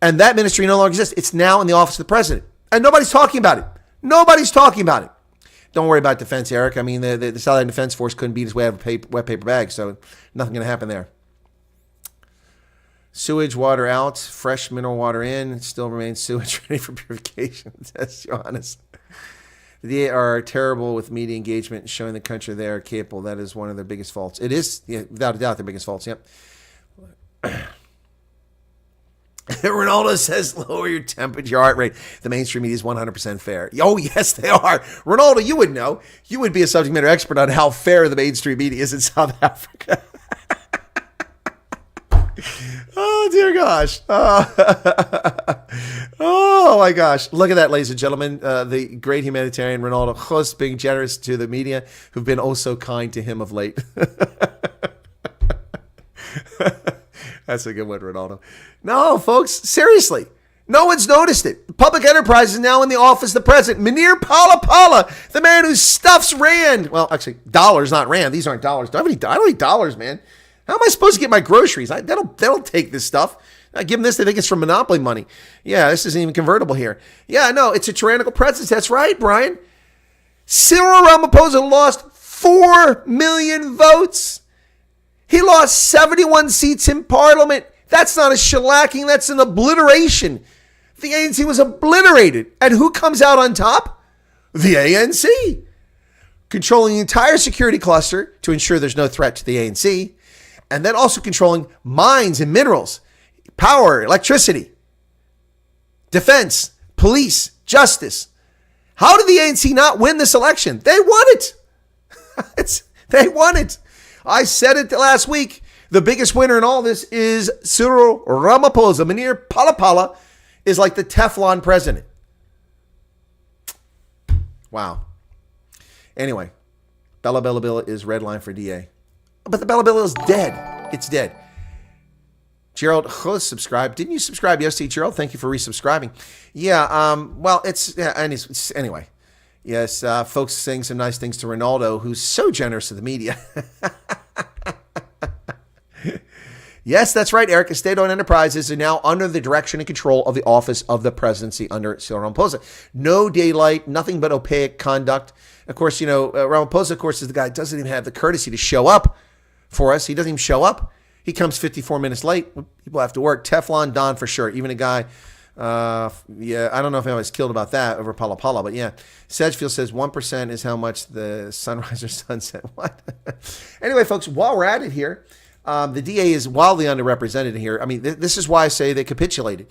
And that ministry no longer exists. It's now in the office of the president. And nobody's talking about it. Don't worry about defense, Eric. I mean, the South African Defense Force couldn't beat his way out of a wet paper bag, so nothing going to happen there. Sewage water out, fresh mineral water in. It still remains sewage ready for purification. That's Johannes. The DA are terrible with media engagement and showing the country they are capable. That is one of their biggest faults. It is, without a doubt, their biggest faults. Yep. Ronaldo says, lower your temperature, your heart rate. The mainstream media is 100% fair. Oh, yes, they are. Ronaldo, you would know. You would be a subject matter expert on how fair the mainstream media is in South Africa. Oh, dear gosh. Oh, my gosh. Look at that, ladies and gentlemen. The great humanitarian Ronaldo K being generous to the media who've been oh so kind to him of late. That's a good one, Ronaldo. No, folks, seriously. No one's noticed it. Public enterprise is now in the office of the president. Munir Pala, the man who stuffs rand. Well, actually, dollars, not rand. These aren't dollars. I don't need dollars, man. How am I supposed to get my groceries? They'll take this stuff. I give them this. They think it's from Monopoly money. Yeah, this isn't even convertible here. Yeah, no, it's a tyrannical president. That's right, Brian. Cyril Ramaphosa lost 4 million votes. He lost 71 seats in parliament. That's not a shellacking. That's an obliteration. The ANC was obliterated. And who comes out on top? The ANC. Controlling the entire security cluster to ensure there's no threat to the ANC. And then also controlling mines and minerals, power, electricity, defense, police, justice. How did the ANC not win this election? They won it. They won it. I said it last week. The biggest winner in all this is Cyril Ramaphosa. Munir Pala is like the Teflon president. Wow. Anyway, Bella is red line for DA. But the Bella is dead. It's dead. Gerald Hus subscribed. Didn't you subscribe yesterday, Gerald? Thank you for resubscribing. Yeah, well, anyway. Yes, folks saying some nice things to Ronaldo, who's so generous to the media. Yes, that's right, Eric. State-owned enterprises are now under the direction and control of the office of the presidency under Ramaphosa. No daylight, nothing but opaque conduct. Of course, Ramaphosa, of course, is the guy who doesn't even have the courtesy to show up for us. He doesn't even show up. He comes 54 minutes late. People have to work. Teflon Don for sure. Even a guy, I don't know if anybody's killed about that over Pala Pala, but yeah. Sedgefield says 1% is how much the sunrise or sunset. What? Anyway, folks, while we're at it here, the DA is wildly underrepresented here. I mean, this is why I say they capitulated.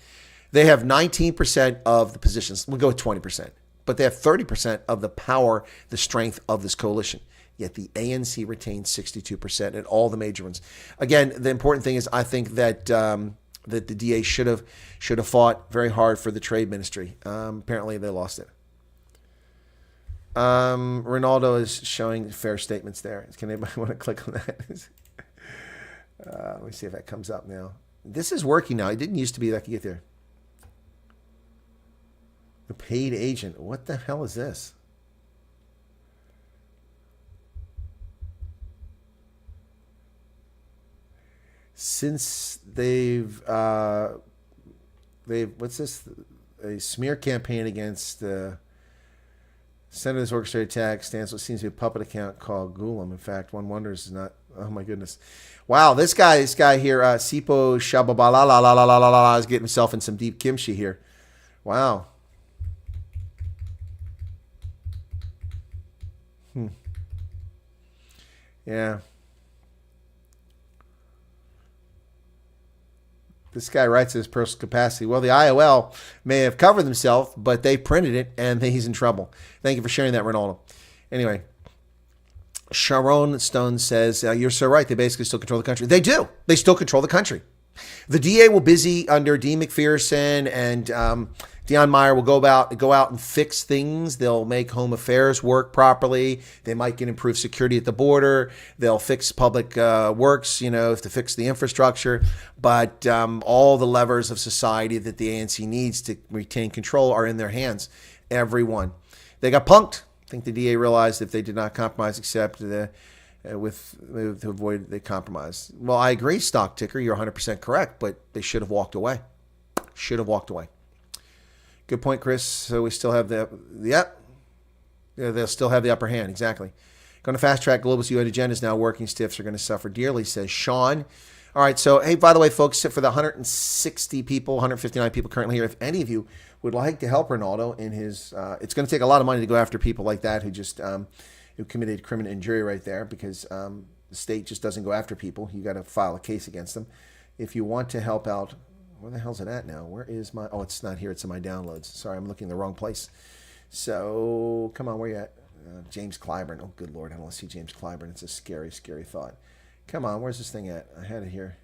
They have 19% of the positions. We'll go with 20%. But they have 30% of the power, the strength of this coalition. Yet the ANC retains 62% in all the major ones. Again, the important thing is I think that that the DA should have fought very hard for the trade ministry. Apparently, they lost it. Ronaldo is showing fair statements there. Can anybody want to click on that? Let me see if that comes up now. This is working now. It didn't used to be that I could get there. The paid agent. What the hell is this? Since they've what's this? A smear campaign against Senators orchestrated attack stands what seems to be a puppet account called Gulam. In fact, one wonders is not. Oh my goodness! Wow, this guy here, Sipo Shababalala, is getting himself in some deep kimchi here. Wow. Yeah. This guy writes in his personal capacity. Well, the IOL may have covered themselves, but they printed it, and he's in trouble. Thank you for sharing that, Ronaldo. Anyway, Sharon Stone says, you're so right. They basically still control the country. They do. They still control the country. The DA will busy under Dean McPherson and Dion Meyer will go out and fix things. They'll make home affairs work properly. They might get improved security at the border. They'll fix public works, to fix the infrastructure. But all the levers of society that the ANC needs to retain control are in their hands. Everyone. They got punked. I think the DA realized if they did not compromise except to avoid the compromise. Well, I agree, Stock Ticker. You're 100% correct, but they should have walked away. Should have walked away. Good point, Chris. So we still have they'll still have the upper hand. Exactly. Going to fast track globalist UN agendas now. Working stiffs are going to suffer dearly, says Sean. All right. So, hey, by the way, folks, for the 160 people, 159 people currently here, if any of you would like to help Ronaldo in his, it's going to take a lot of money to go after people like that who just, who committed criminal injury right there because the state just doesn't go after people. You got to file a case against them. If you want to help out, where the hell's it at now? Where is my, oh, it's not here. It's in my downloads. Sorry, I'm looking in the wrong place. So, come on, where you at? James Clyburn. Oh, good Lord, I don't want to see James Clyburn. It's a scary, scary thought. Come on, where's this thing at? I had it here.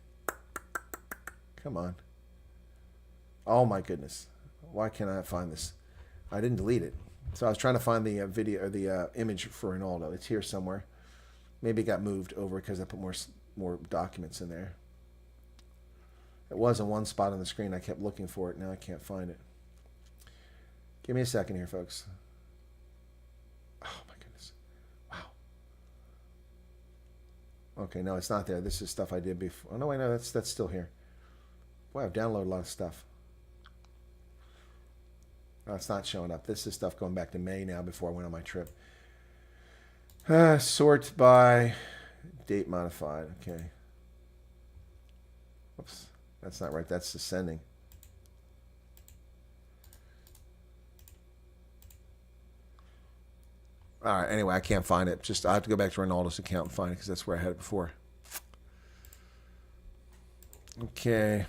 Come on. Oh, my goodness. Why can't I find this? I didn't delete it. So I was trying to find the video or the image for Ronaldo. It's here somewhere. Maybe it got moved over because I put more documents in there. It was in one spot on the screen. I kept looking for it. Now I can't find it. Give me a second here, folks. Oh, my goodness. Wow. Okay, no, it's not there. This is stuff I did before. Oh, no, wait, no, that's still here. Boy, I've downloaded a lot of stuff. No, it's not showing up. This is stuff going back to May now before I went on my trip. Sort by date modified. Okay. Whoops. That's not right. That's descending. All right. Anyway, I can't find it. I have to go back to Ronaldo's account and find it because that's where I had it before. Okay.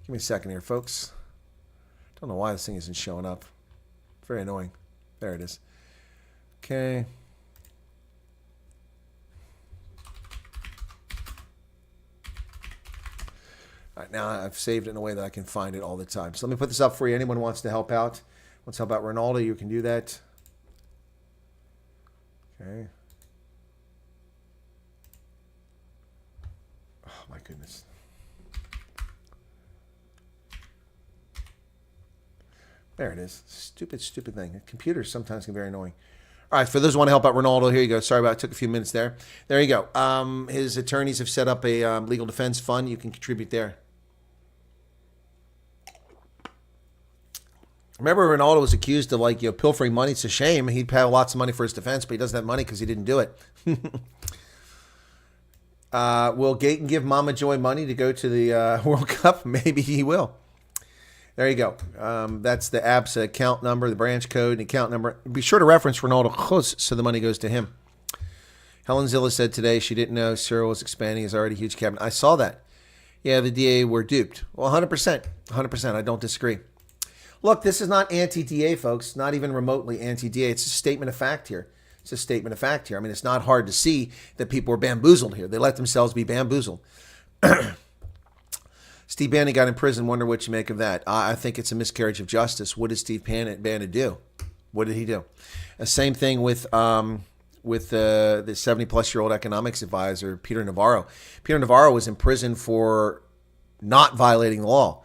Give me a second here, folks. Don't know why this thing isn't showing up. Very annoying. There it is. Okay. All right, now I've saved it in a way that I can find it all the time. So let me put this up for you. Anyone wants to help out? Wants to help out Ronaldo? You can do that. Okay. Oh, my goodness. There it is. Stupid thing. Computers sometimes can be very annoying. All right, for those who want to help out Ronaldo, here you go. Sorry about it. Took a few minutes there. There you go. His attorneys have set up a legal defense fund. You can contribute there. Remember, Ronaldo was accused of pilfering money. It's a shame. He'd pay lots of money for his defense, but he doesn't have money because he didn't do it. Will Gayton give Mama Joy money to go to the World Cup? Maybe he will. There you go. That's the app's account number, the branch code, and account number. Be sure to reference Ronaldo so the money goes to him. Helen Zilla said today she didn't know Cyril was expanding his already huge cabinet. I saw that. Yeah, the DA were duped. Well, 100%. 100%. I don't disagree. Look, this is not anti-DA, folks. Not even remotely anti-DA. It's a statement of fact here. It's a statement of fact here. I mean, it's not hard to see that people were bamboozled here. They let themselves be bamboozled. Steve Bannon got in prison. Wonder what you make of that. I think it's a miscarriage of justice. What did Steve Bannon do? What did he do? Same thing with the 70-plus-year-old economics advisor, Peter Navarro. Peter Navarro was in prison for not violating the law.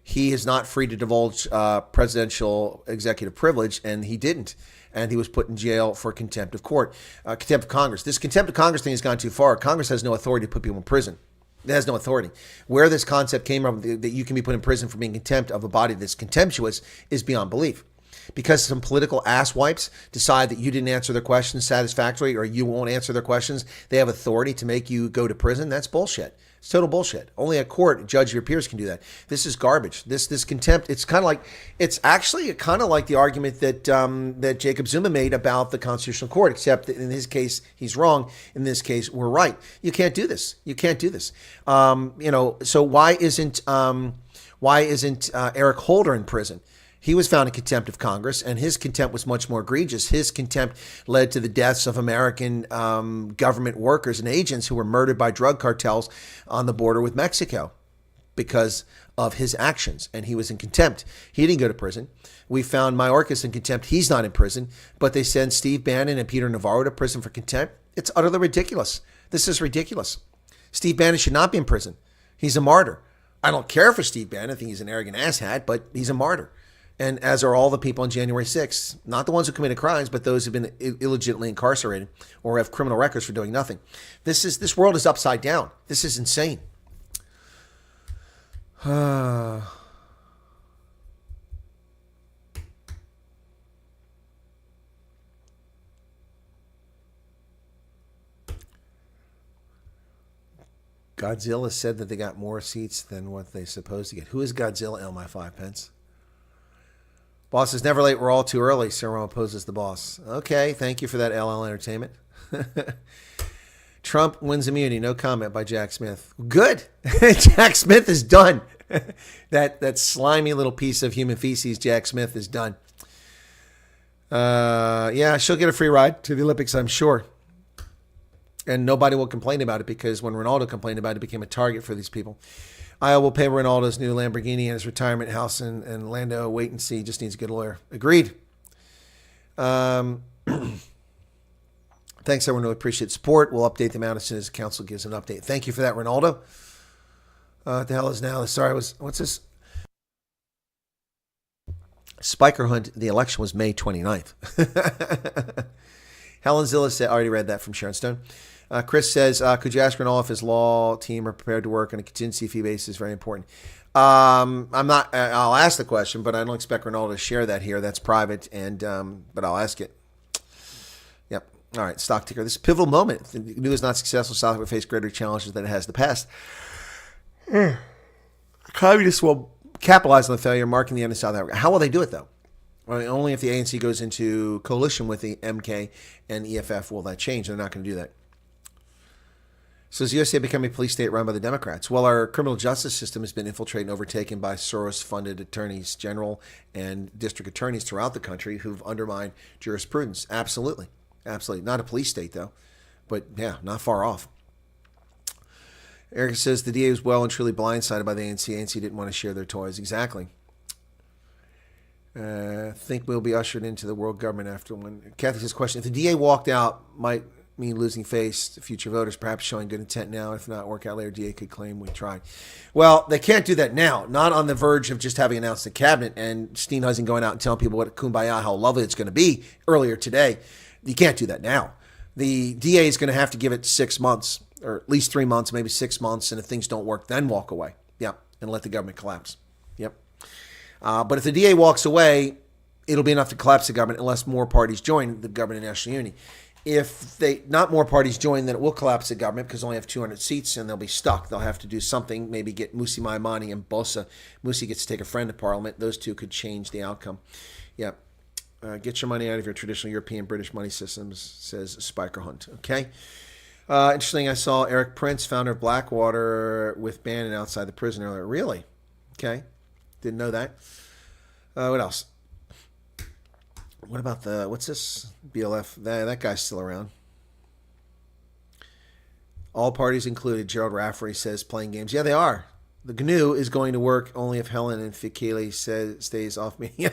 He is not free to divulge presidential executive privilege, and he didn't. And he was put in jail for contempt of court, contempt of Congress. This contempt of Congress thing has gone too far. Congress has no authority to put people in prison. It has no authority. Where this concept came from, that you can be put in prison for being contempt of a body that's contemptuous, is beyond belief. Because some political asswipes decide that you didn't answer their questions satisfactorily or you won't answer their questions, they have authority to make you go to prison. That's bullshit. It's total bullshit. Only a court, a judge, your peers can do that. This is garbage. This contempt. It's actually kind of like the argument that that Jacob Zuma made about the Constitutional Court, except that in his case he's wrong. In this case we're right. You can't do this. You can't do this. So why isn't Eric Holder in prison? He was found in contempt of Congress, and his contempt was much more egregious. His contempt led to the deaths of American government workers and agents who were murdered by drug cartels on the border with Mexico because of his actions, and he was in contempt. He didn't go to prison. We found Mayorkas in contempt. He's not in prison, but they send Steve Bannon and Peter Navarro to prison for contempt. It's utterly ridiculous. This is ridiculous. Steve Bannon should not be in prison. He's a martyr. I don't care for Steve Bannon. I think he's an arrogant asshat, but he's a martyr. And as are all the people on January 6th, not the ones who committed crimes, but those who've been illegitimately incarcerated or have criminal records for doing nothing. This world is upside down. This is insane. Godzilla said that they got more seats than what they supposed to get. Who is Godzilla? My 5 pence. Boss is never late. We're all too early. Sir Ramaphosa is the boss. Okay, thank you for that, LL Entertainment. Trump wins immunity. No comment by Jack Smith. Good. Jack Smith is done. That slimy little piece of human feces, Jack Smith, is done. Yeah, she'll get a free ride to the Olympics, I'm sure. And nobody will complain about it because when Ronaldo complained about it, it became a target for these people. I will pay Ronaldo's new Lamborghini and his retirement house in Lando. Wait and see. Just needs a good lawyer. Agreed. Thanks, everyone who appreciate support. We'll update them out as soon as the council gives an update. Thank you for that, Ronaldo. What the hell is now? Sorry, what's this? Spiker Hunt, the election was May 29th. Helen Zilla said, I already read that from Sharon Stone. Chris says, could you ask Ronaldo if his law team are prepared to work on a contingency fee basis? Very important. I'm not. I'll ask the question, but I don't expect Ronaldo to share that here. That's private, but I'll ask it. Yep. All right. Stock ticker. This is a pivotal moment. If the GNU is not successful, South Africa face greater challenges than it has in the past. Communists will capitalize on the failure, marking the end of South Africa. How will they do it, though? Well, only if the ANC goes into coalition with the MK and EFF will that change. They're not going to do that. So is USA becoming a police state run by the Democrats? Well, our criminal justice system has been infiltrated and overtaken by Soros-funded attorneys general and district attorneys throughout the country who've undermined jurisprudence. Absolutely. Absolutely. Not a police state, though. But, yeah, not far off. Eric says the DA was well and truly blindsided by the ANC. ANC didn't want to share their toys. Exactly. Think we'll be ushered into the world government after one. Kathy says, question, if the DA walked out, might mean losing face to future voters, perhaps showing good intent now. If not work out later, DA could claim we tried. Well, they can't do that now. Not on the verge of just having announced the cabinet and Steenhuisen going out and telling people what kumbaya, how lovely it's going to be earlier today. You can't do that now. The DA is going to have to give it 6 months, or at least 3 months, maybe 6 months. And if things don't work, then walk away. Yep. And let the government collapse. Yep. But if the DA walks away, it'll be enough to collapse the government unless more parties join the government of national unity. If not more parties join, then it will collapse the government because they only have 200 seats and they'll be stuck. They'll have to do something, maybe get Musi Maimani and Bosa. Musi gets to take a friend to parliament. Those two could change the outcome. Yeah. Get your money out of your traditional European British money systems, says Spiker Hunt. Okay. Interesting. I saw Eric Prince, founder of Blackwater, with Bannon outside the prison earlier. Really? Okay. Didn't know that. What else? What about what's this? BLF. That guy's still around. All parties included. Gerald Rafferty says playing games. Yeah, they are. The GNU is going to work only if Helen and Fikile stays off media.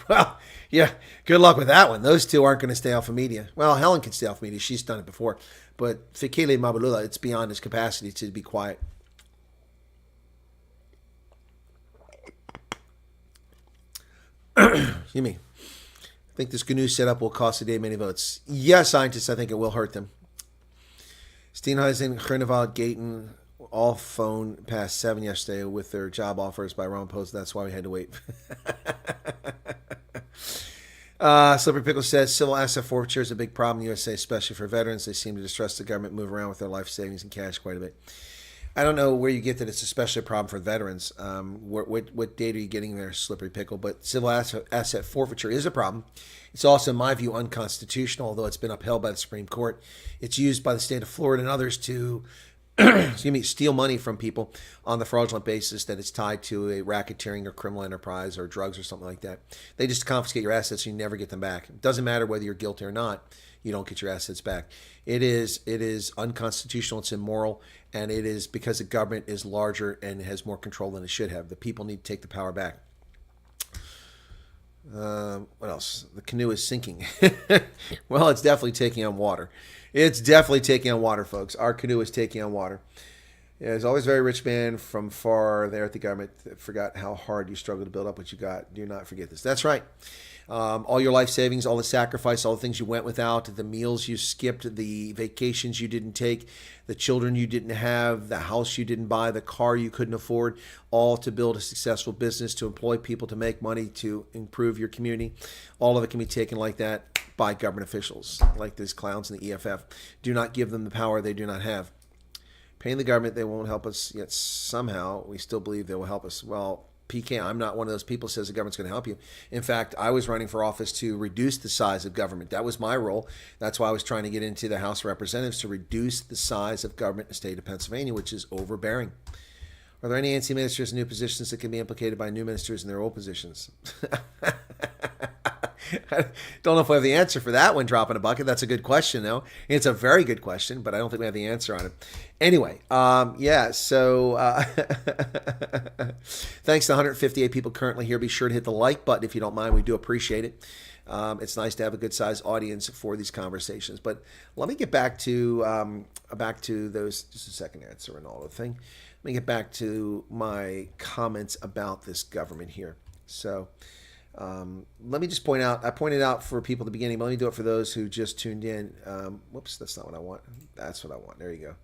Well, yeah, good luck with that one. Those two aren't going to stay off of media. Well, Helen can stay off media. She's done it before. But Fikile Mabalula, it's beyond his capacity to be quiet. You mean? I think this GNU setup will cost the day many votes. Yes, scientists, I think it will hurt them. Steenhuisen, Groenewald, Gayton, all phone past 7 yesterday with their job offers by Ramaphosa. That's why we had to wait. Slippery Pickle says civil asset forfeiture is a big problem in the USA, especially for veterans. They seem to distrust the government, move around with their life savings and cash quite a bit. I don't know where you get that it's especially a problem for veterans. What data are you getting there, Slippery Pickle? But civil asset forfeiture is a problem. It's also, in my view, unconstitutional, although it's been upheld by the Supreme Court. It's used by the state of Florida and others to steal money from people on the fraudulent basis that it's tied to a racketeering or criminal enterprise or drugs or something like that. They just confiscate your assets and you never get them back. It doesn't matter whether you're guilty or not. You don't get your assets back. It is unconstitutional. It's immoral. And it is because the government is larger and has more control than it should have. The people need to take the power back. What else? The canoe is sinking. Well, it's definitely taking on water. It's definitely taking on water, folks. Our canoe is taking on water. Yeah, there's always a very rich man from far there at the government that forgot how hard you struggled to build up what you got. Do not forget this. That's right. All your life savings, all the sacrifice, all the things you went without, the meals you skipped, the vacations you didn't take, the children you didn't have, the house you didn't buy, the car you couldn't afford, all to build a successful business, to employ people, to make money, to improve your community. All of it can be taken like that by government officials, like these clowns in the EFF. Do not give them the power they do not have. Paying the government, they won't help us, yet somehow we still believe they will help us. Well, PK, I'm not one of those people who says the government's going to help you. In fact, I was running for office to reduce the size of government. That was my role. That's why I was trying to get into the House of Representatives, to reduce the size of government in the state of Pennsylvania, which is overbearing. Are there any ANC ministers in new positions that can be implicated by new ministers in their old positions? I don't know if we have the answer for that one, drop in a bucket. That's a good question, though. It's a very good question, but I don't think we have the answer on it. Anyway, so thanks to 158 people currently here. Be sure to hit the like button if you don't mind. We do appreciate it. It's nice to have a good-sized audience for these conversations. But let me get back to those. Just a second there. It's a Ronaldo thing. Let me get back to my comments about this government here. So let me just point out, I pointed out for people at the beginning, but let me do it for those who just tuned in. Whoops, that's not what I want. That's what I want. There you go.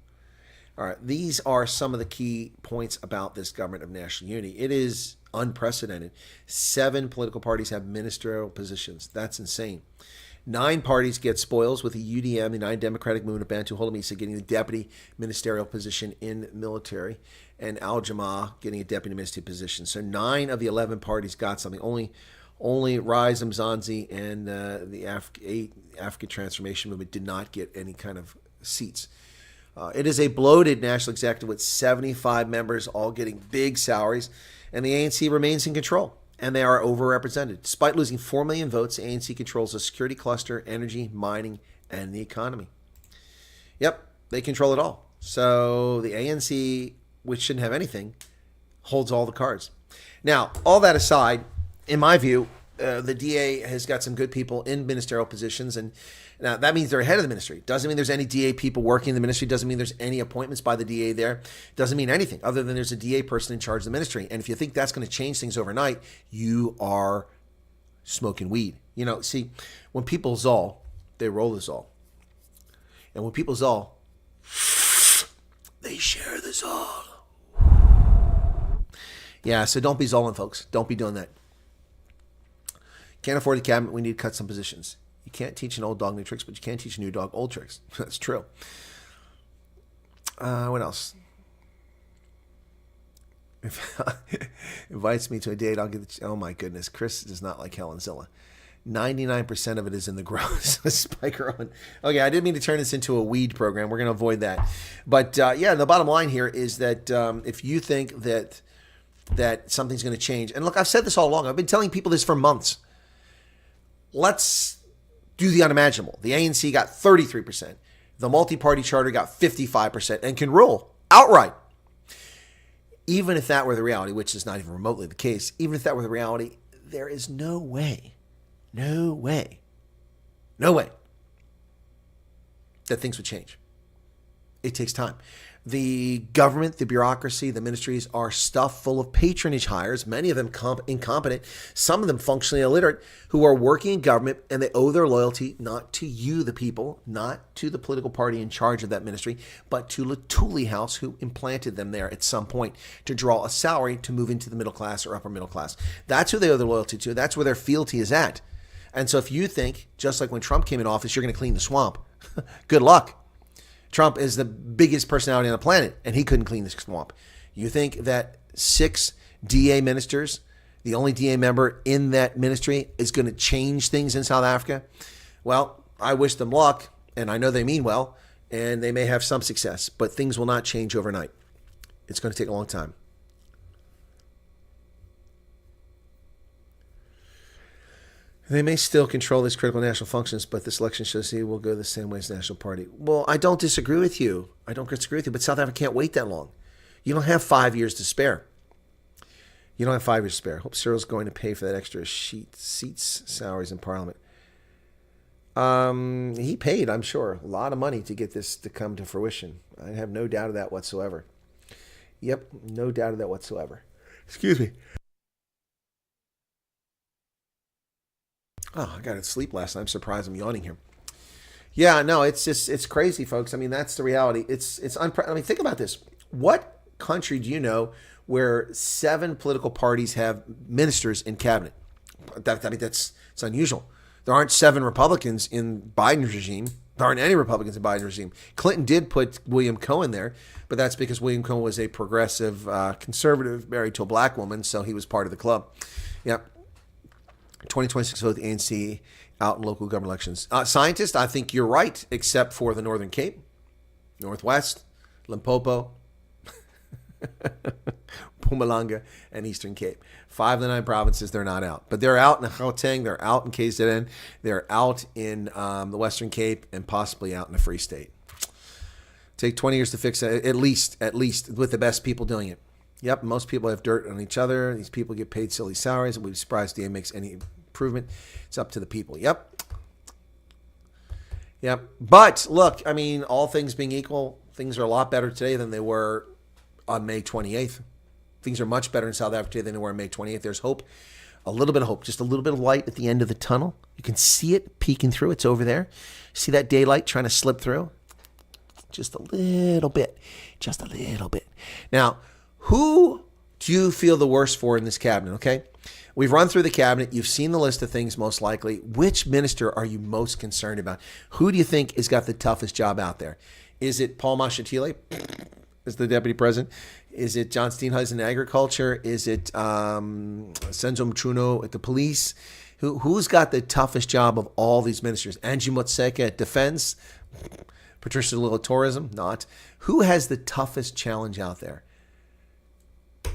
All right, these are some of the key points about this government of national unity. It is unprecedented. 7 political parties have ministerial positions. That's insane. 9 parties get spoils, with the UDM, the United Democratic Movement of Bantu Holomisa, getting the deputy ministerial position in military, and Al Jamaa getting a deputy ministerial position. So 9 of the 11 parties got something. Only Rise Mzansi and the African Transformation Movement did not get any kind of seats. It is a bloated national executive with 75 members, all getting big salaries, and the ANC remains in control. And they are overrepresented. Despite losing 4 million votes, the ANC controls the security cluster, energy, mining, and the economy. Yep, they control it all. So the ANC, which shouldn't have anything, holds all the cards. Now, all that aside, in my view, the DA has got some good people in ministerial positions, and Now, that means they're ahead of the ministry. Doesn't mean there's any DA people working in the ministry. Doesn't mean there's any appointments by the DA there. Doesn't mean anything other than there's a DA person in charge of the ministry. And if you think that's going to change things overnight, you are smoking weed. You know, see, when people zol, they roll the zol. And when people zol, they share the zol. Yeah, so don't be zolling, folks. Don't be doing that. Can't afford the cabinet. We need to cut some positions. You can't teach an old dog new tricks, but you can teach a new dog old tricks. That's true. What else? If invites me to a date, I'll get the... Oh, my goodness. Chris does not like Helenzilla. 99% of it is in the gross. Spiker on. Okay, I didn't mean to turn this into a weed program. We're going to avoid that. But, yeah, the bottom line here is that if you think that something's going to change... And, look, I've said this all along. I've been telling people this for months. Let's do the unimaginable. The ANC got 33%. The multi-party charter got 55% and can rule outright. Even if that were the reality, which is not even remotely the case, even if that were the reality, there is no way that things would change. It takes time. The government, the bureaucracy, the ministries are stuffed full of patronage hires, many of them incompetent, some of them functionally illiterate, who are working in government, and they owe their loyalty not to you, the people, not to the political party in charge of that ministry, but to Latuli House, who implanted them there at some point to draw a salary to move into the middle class or upper middle class. That's who they owe their loyalty to. That's where their fealty is at. And so if you think, just like when Trump came in office, you're going to clean the swamp, good luck. Trump is the biggest personality on the planet, and he couldn't clean the swamp. You think that 6 DA ministers, the only DA member in that ministry, is going to change things in South Africa? Well, I wish them luck, and I know they mean well, and they may have some success, but things will not change overnight. It's going to take a long time. They may still control these critical national functions, but this election shows he will go the same way as the National Party. Well, I don't disagree with you. But South Africa can't wait that long. You don't have 5 years to spare. Hope Cyril's going to pay for that extra seats, salaries in Parliament. He paid, I'm sure, a lot of money to get this to come to fruition. I have no doubt of that whatsoever. Yep, no doubt of that whatsoever. Excuse me. Oh, I got to sleep last night. I'm surprised I'm yawning here. Yeah, no, it's crazy, folks. I mean, that's the reality. I mean, think about this. What country do you know where 7 political parties have ministers in cabinet? It's unusual. There aren't 7 Republicans in Biden's regime. There aren't any Republicans in Biden's regime. Clinton did put William Cohen there, but that's because William Cohen was a progressive conservative married to a black woman, so he was part of the club. Yep. 2026 vote the ANC out in local government elections. Scientists, I think you're right, except for the Northern Cape, Northwest, Limpopo, Mpumalanga, and Eastern Cape. 5 of the 9 provinces, they're not out. But they're out in Gauteng, they're out in KZN, they're out in the Western Cape, and possibly out in the Free State. Take 20 years to fix it, at least with the best people doing it. Yep, most people have dirt on each other. These people get paid silly salaries. We'd be surprised if DA makes any improvement. It's up to the people. Yep. But look, I mean, all things being equal, things are a lot better today than they were on May 28th. Things are much better in South Africa than they were on May 28th. There's hope, a little bit of hope, just a little bit of light at the end of the tunnel. You can see it peeking through. It's over there. See that daylight trying to slip through? Just a little bit. Now, who do you feel the worst for in this cabinet, okay? We've run through the cabinet. You've seen the list of things most likely. Which minister are you most concerned about? Who do you think has got the toughest job out there? Is it Paul Mashatile as the deputy president? Is it John Steenhuisen in agriculture? Is it Senzo Mchuno at the police? Who's got the toughest job of all these ministers? Angie Motseka at defense? Patricia Little at tourism? Not. Who has the toughest challenge out there?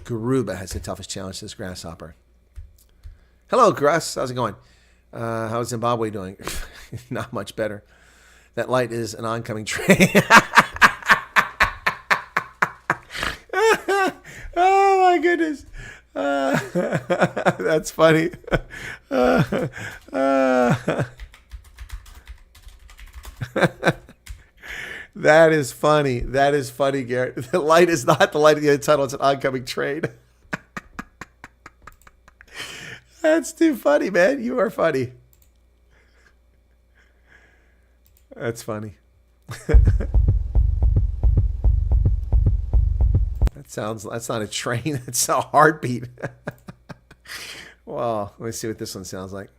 Garuba has the toughest challenge, says Grasshopper. Hello, Grass. How's it going? How's Zimbabwe doing? Not much better. That light is an oncoming train. Oh, my goodness. That's funny. That is funny. That is funny, Garrett. The light is not the light of the end tunnel. It's an oncoming train. That's too funny, man. You are funny. That's funny. That's not a train. That's a heartbeat. Well, let me see what this one sounds like.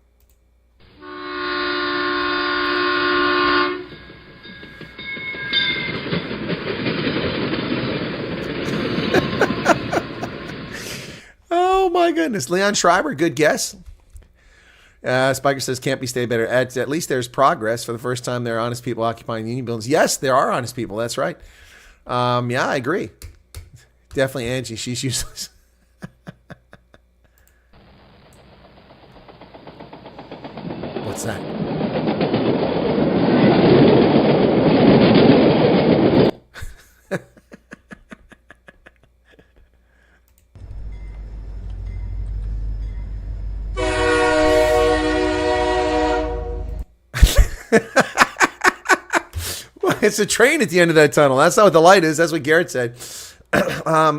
Oh my goodness. Leon Schreiber, good guess. Spiker says can't be stayed better. At least there's progress. For the first time, there are honest people occupying union buildings. Yes, there are honest people. That's right. Yeah, I agree. Definitely Angie. She's useless. What's that? Well, it's a train at the end of that tunnel. That's not what the light is. That's what Garrett said.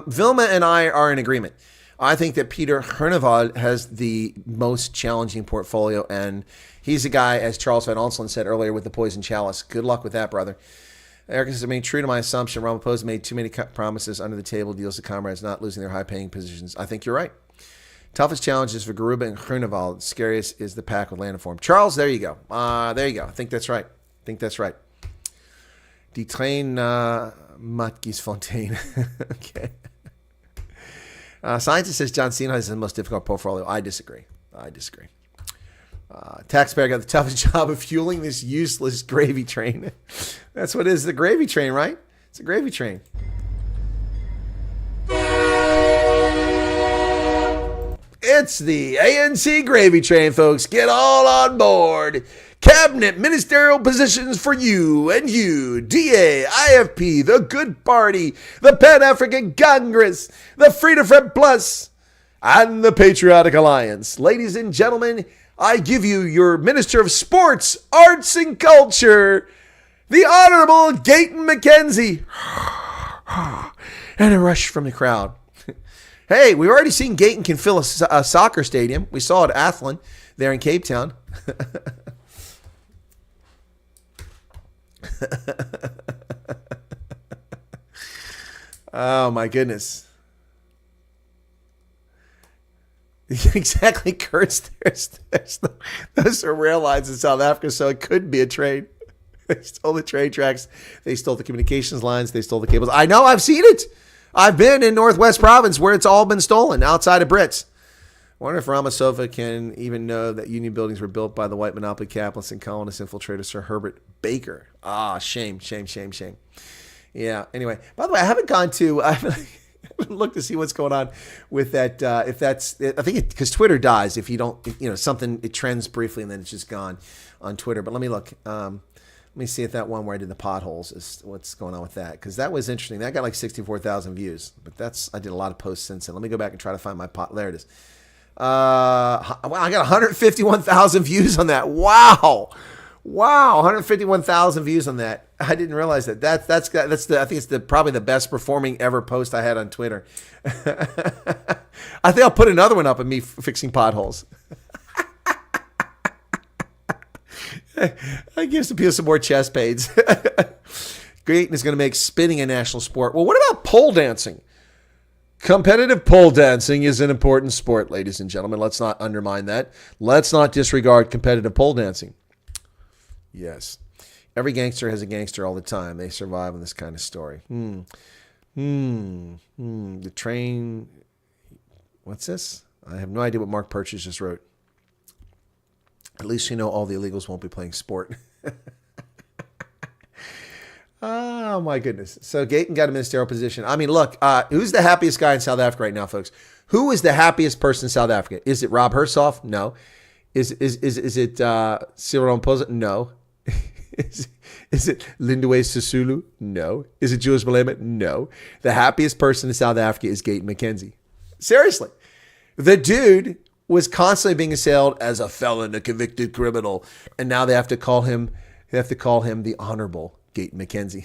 Vilma and I are in agreement. I think that Peter Hernevald has the most challenging portfolio, and he's a guy, as Charles Van Onselen said earlier, with the poison chalice. Good luck with that, brother. Eric says, I mean, true to my assumption, Ramaphosa made too many promises under the table, deals to comrades not losing their high-paying positions. I think you're right. Toughest challenges for Garuba and Hernevald. Scariest is the pack with Landform. Charles, there you go. There you go. I think that's right. Die Train Matgis Fontaine. Okay. Scientist says John Cena has the most difficult portfolio. I disagree. Taxpayer got the toughest job of fueling this useless gravy train. That's what it is, the gravy train, right? It's a gravy train. It's the ANC gravy train, folks. Get all on board. Cabinet ministerial positions for you and you. DA, IFP, the Good Party, the Pan-African Congress, the Freedom Front Plus, and the Patriotic Alliance. Ladies and gentlemen, I give you your Minister of Sports, Arts, and Culture, the Honorable Gayton McKenzie. And a rush from the crowd. Hey, we've already seen Gayton can fill a soccer stadium. We saw it at Athlone there in Cape Town. Oh, my goodness. Exactly, Kurtz. Those are rail lines in South Africa, so it couldn't be a train. They stole the train tracks. They stole the communications lines. They stole the cables. I know. I've seen it. I've been in Northwest Province where it's all been stolen outside of Brits. I wonder if Ramaphosa can even know that union buildings were built by the white monopoly capitalists and colonist infiltrator Sir Herbert Baker. Shame. Yeah, anyway. By the way, I haven't looked to see what's going on with that. I think because Twitter dies if you don't, something, it trends briefly and then it's just gone on Twitter. But let me look. Let me see if that one where I did the potholes is what's going on with that. Because that was interesting. That got like 64,000 views. But I did a lot of posts since then. Let me go back and try to find my pot. There it is. I got 151,000 views on that. Wow. 151,000 views on that. I didn't realize that. I think it's probably the best performing ever post I had on Twitter. I think I'll put another one up of me fixing potholes. I give some people some more chest pains. Gayton is going to make spinning a national sport. Well, what about pole dancing? Competitive pole dancing is an important sport, ladies and gentlemen. Let's not undermine that. Let's not disregard competitive pole dancing. Yes. Every gangster has a gangster all the time. They survive on this kind of story. The train. What's this? I have no idea what Mark Purchase just wrote. At least you know all the illegals won't be playing sport. Oh, my goodness. So Gayton got a ministerial position. I mean, look, who's the happiest guy in South Africa right now, folks? Who is the happiest person in South Africa? Is it Rob Hersoff? No. Is it Cyril Ramaphosa? No. Is it Lindiwe Sisulu? No. Is it Julius Malema? No. The happiest person in South Africa is Gayton McKenzie. Seriously. The dude was constantly being assailed as a felon, a convicted criminal, and now they have to call him You have to call him the Honorable Gate McKenzie.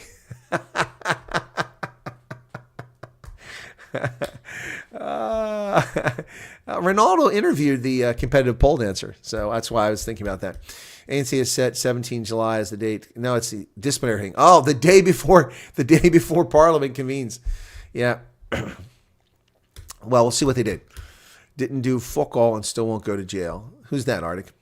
Ronaldo interviewed the competitive pole dancer, so that's why I was thinking about that. ANC has set 17 July as the date. No, it's the disciplinary thing. Oh, the day before Parliament convenes. Yeah. Well, we'll see what they did. Didn't do fuck all and still won't go to jail. Who's that, Arctic?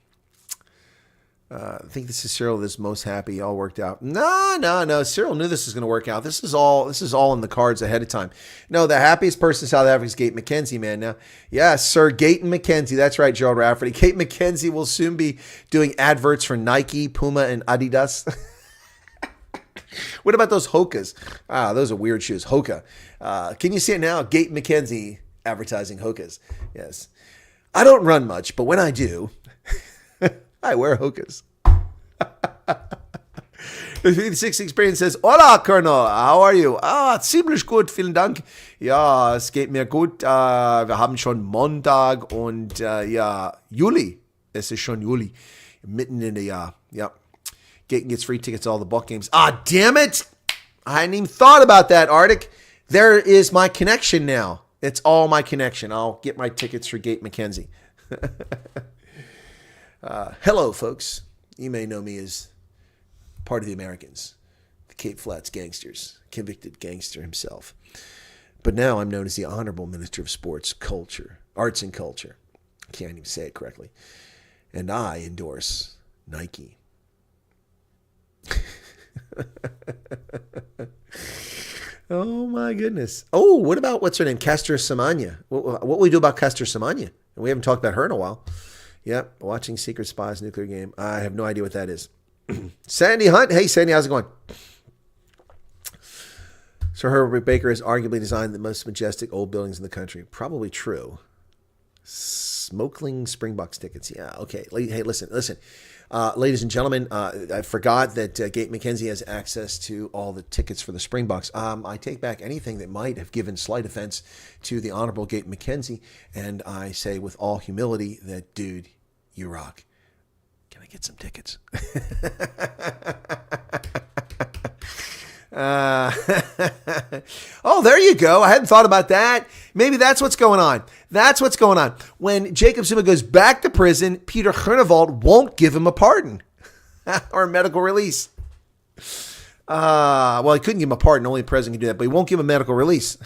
I think this is Cyril that's most happy. All worked out. No. Cyril knew this was going to work out. This is all in the cards ahead of time. No, the happiest person in South Africa is Gate McKenzie, man. Now, yeah, Sir Gate McKenzie. That's right, Gerald Rafferty. Gate McKenzie will soon be doing adverts for Nike, Puma, and Adidas. What about those Hokas? Those are weird shoes. Hoka. Can you see it now? Gate McKenzie advertising Hokas. Yes. I don't run much, but when I do, I wear Hokas. The 6 Experience says, Hola, Colonel, how are you? Ziemlich gut, vielen Dank. Ja, es geht mir gut. Wir haben schon Montag und ja, Juli. Es ist schon Juli. Mitten in the Jahr. Ja. Gaten gets free tickets to all the Buck games. Damn it! I hadn't even thought about that, Arctic. There is my connection now. It's all my connection. I'll get my tickets for Gate McKenzie. Hello, folks. You may know me as part of the Americans, the Cape Flats gangsters, convicted gangster himself. But now I'm known as the Honorable Minister of Sports, Culture, Arts and Culture. I can't even say it correctly. And I endorse Nike. Oh, my goodness. Oh, what about, what's her name? Castor Semenya. What will we do about Castor Semenya? We haven't talked about her in a while. Yep, watching Secret Spies nuclear game. I have no idea what that is. Sandy Hunt. Hey, Sandy, how's it going? Sir Herbert Baker has arguably designed the most majestic old buildings in the country. Probably true. Smokeling Springboks tickets. Yeah, okay. Hey, listen. Ladies and gentlemen, I forgot that Gate McKenzie has access to all the tickets for the Springboks. I take back anything that might have given slight offense to the Honorable Gate McKenzie, and I say with all humility that, dude, you rock. Can I get some tickets? Oh, there you go. I hadn't thought about that. Maybe that's what's going on. That's what's going on. When Jacob Zuma goes back to prison, Peter Groenewald won't give him a pardon or a medical release. Well, he couldn't give him a pardon. Only the president can do that, but he won't give him a medical release.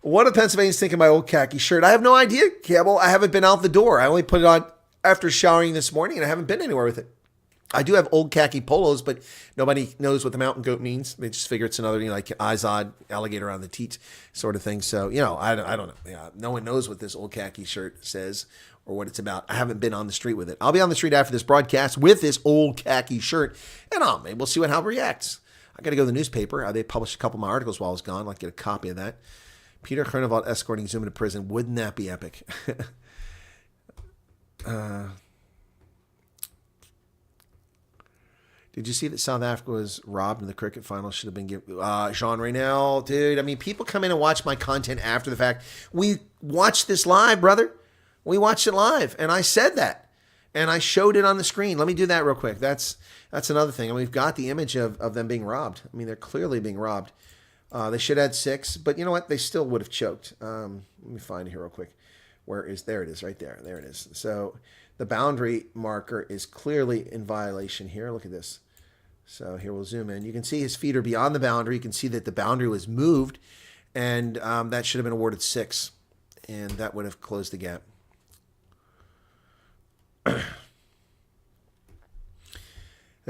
What do Pennsylvanians think of my old khaki shirt? I have no idea, Campbell. I haven't been out the door. I only put it on after showering this morning, and I haven't been anywhere with it. I do have old khaki polos, but nobody knows what the mountain goat means. They just figure it's another, like Izod, alligator on the teat sort of thing. So, I don't know. Yeah, no one knows what this old khaki shirt says or what it's about. I haven't been on the street with it. I'll be on the street after this broadcast with this old khaki shirt, and maybe we'll see how it reacts. I got to go to the newspaper. They published a couple of my articles while I was gone. I'd like to get a copy of that. Peter Groenewald escorting Zuma to prison. Wouldn't that be epic? Did you see that South Africa was robbed in the cricket final? Should have been given. Jean Raynel, dude. I mean, people come in and watch my content after the fact. We watched this live, brother. We watched it live, and I said that, and I showed it on the screen. Let me do that real quick. That's another thing. And we've got the image of them being robbed. I mean, they're clearly being robbed. They should have had 6, but you know what? They still would have choked. Let me find it here real quick. There it is, right there. There it is. So the boundary marker is clearly in violation here. Look at this. So here we'll zoom in. You can see his feet are beyond the boundary. You can see that the boundary was moved, and that should have been awarded 6, and that would have closed the gap. There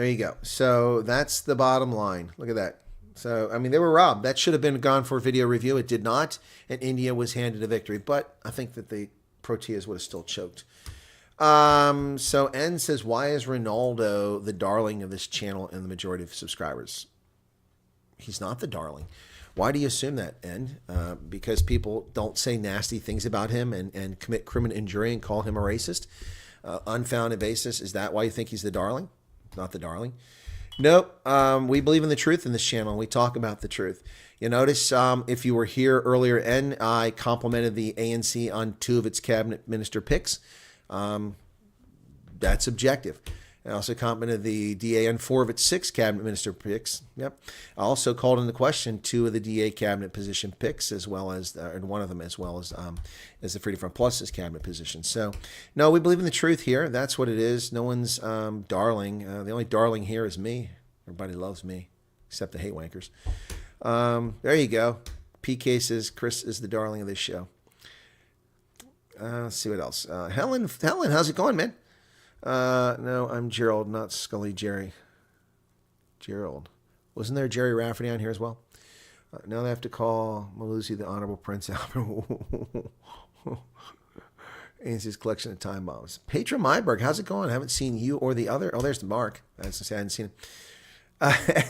you go. So that's the bottom line. Look at that. So, I mean, they were robbed. That should have been gone for video review. It did not, and India was handed a victory. But I think that the Proteas would have still choked. So N says, why is Ronaldo the darling of this channel and the majority of subscribers? He's not the darling. Why do you assume that, N? Because people don't say nasty things about him and commit criminal injury and call him a racist? Unfounded basis. Is that why you think he's the darling? Not the darling. Nope. We believe in the truth in this channel. We talk about the truth. You notice if you were here earlier, and I complimented the ANC on 2 of its cabinet minister picks. That's objective. I also commented the DA on 4 of its 6 cabinet minister picks. Yep. I also called into question 2 of the DA cabinet position picks, as well as, and one of them as well as the Freedom Front Plus's cabinet position. So, no, we believe in the truth here. That's what it is. No one's darling. The only darling here is me. Everybody loves me, except the hate wankers. There you go. PK says Chris is the darling of this show. Let's see what else. Helen, how's it going, man? No, I'm Gerald, not Scully Jerry. Gerald. Wasn't there Jerry Rafferty on here as well? Now they have to call Malusi the Honorable Prince Albert. Answer's collection of time bombs. Petra Myberg, how's it going? I haven't seen you or the other. Oh, there's Mark. I hadn't seen him.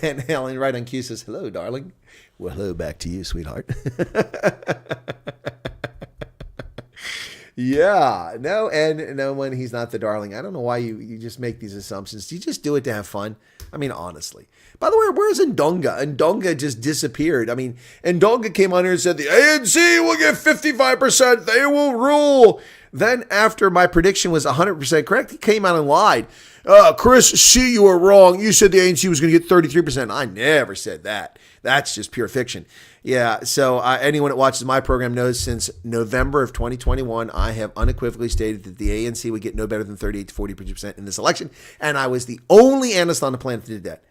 And Helen right on cue says, hello, darling. Well, hello back to you, sweetheart. Yeah, no, and no, when he's not the darling. I don't know why you just make these assumptions. Do you just do it to have fun? I mean, honestly. By the way, where's Ndonga? Ndonga just disappeared. I mean, Ndonga came on here and said, the ANC will get 55%. They will rule. Then after my prediction was 100% correct, he came out and lied. Chris, see, you were wrong. You said the ANC was going to get 33%. I never said that. That's just pure fiction. Yeah, so anyone that watches my program knows since November of 2021, I have unequivocally stated that the ANC would get no better than 38 to 40% in this election, and I was the only analyst on the planet that did that.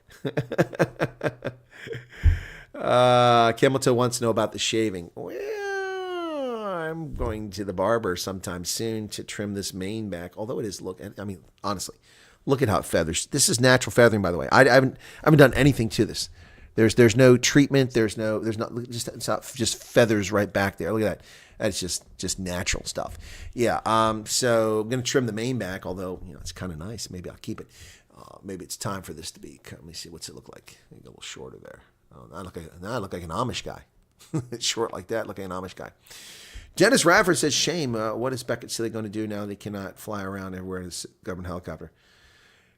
Camelto wants to know about the shaving. Well, I'm going to the barber sometime soon to trim this mane back, although it is, honestly, look at how it feathers. This is natural feathering, by the way. I haven't done anything to this. There's no treatment. There's not just feathers right back there. Look at that. That's just natural stuff. Yeah. So I'm gonna trim the mane back, although it's kind of nice. Maybe I'll keep it. Maybe it's time for this to be. Let me see. What's it look like? Maybe a little shorter there. Oh, I look like an Amish guy. It's short like that. Look like an Amish guy. Dennis Radford says, "Shame. What is Beckett Silly going to do now? They cannot fly around everywhere in this government helicopter."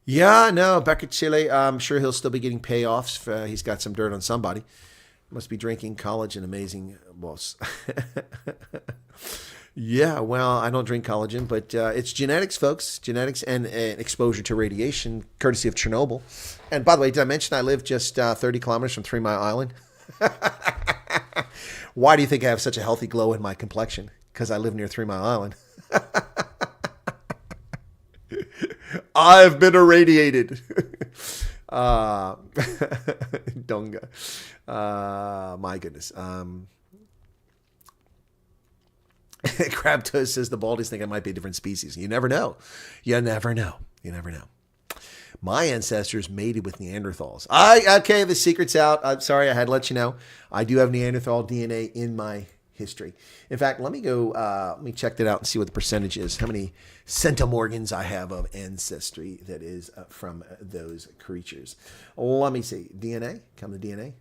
Yeah, no, Beckett Chile, I'm sure he'll still be getting payoffs. He's got some dirt on somebody. Must be drinking collagen, amazing boss. Yeah, well, I don't drink collagen, but it's genetics, folks. Genetics and exposure to radiation, courtesy of Chernobyl. And by the way, did I mention I live just 30 kilometers from 3 Mile Island? Why do you think I have such a healthy glow in my complexion? Because I live near 3 Mile Island. I've been irradiated. Donga. My goodness. Crab Toast says the Baldies think I might be a different species. You never know. You never know. You never know. My ancestors mated with Neanderthals. Okay, the secret's out. I'm sorry, I had to let you know. I do have Neanderthal DNA in my history. In fact, let me check that out and see what the percentage is. How many centimorgans I have of ancestry that is from those creatures. Let me see. DNA? Come to DNA?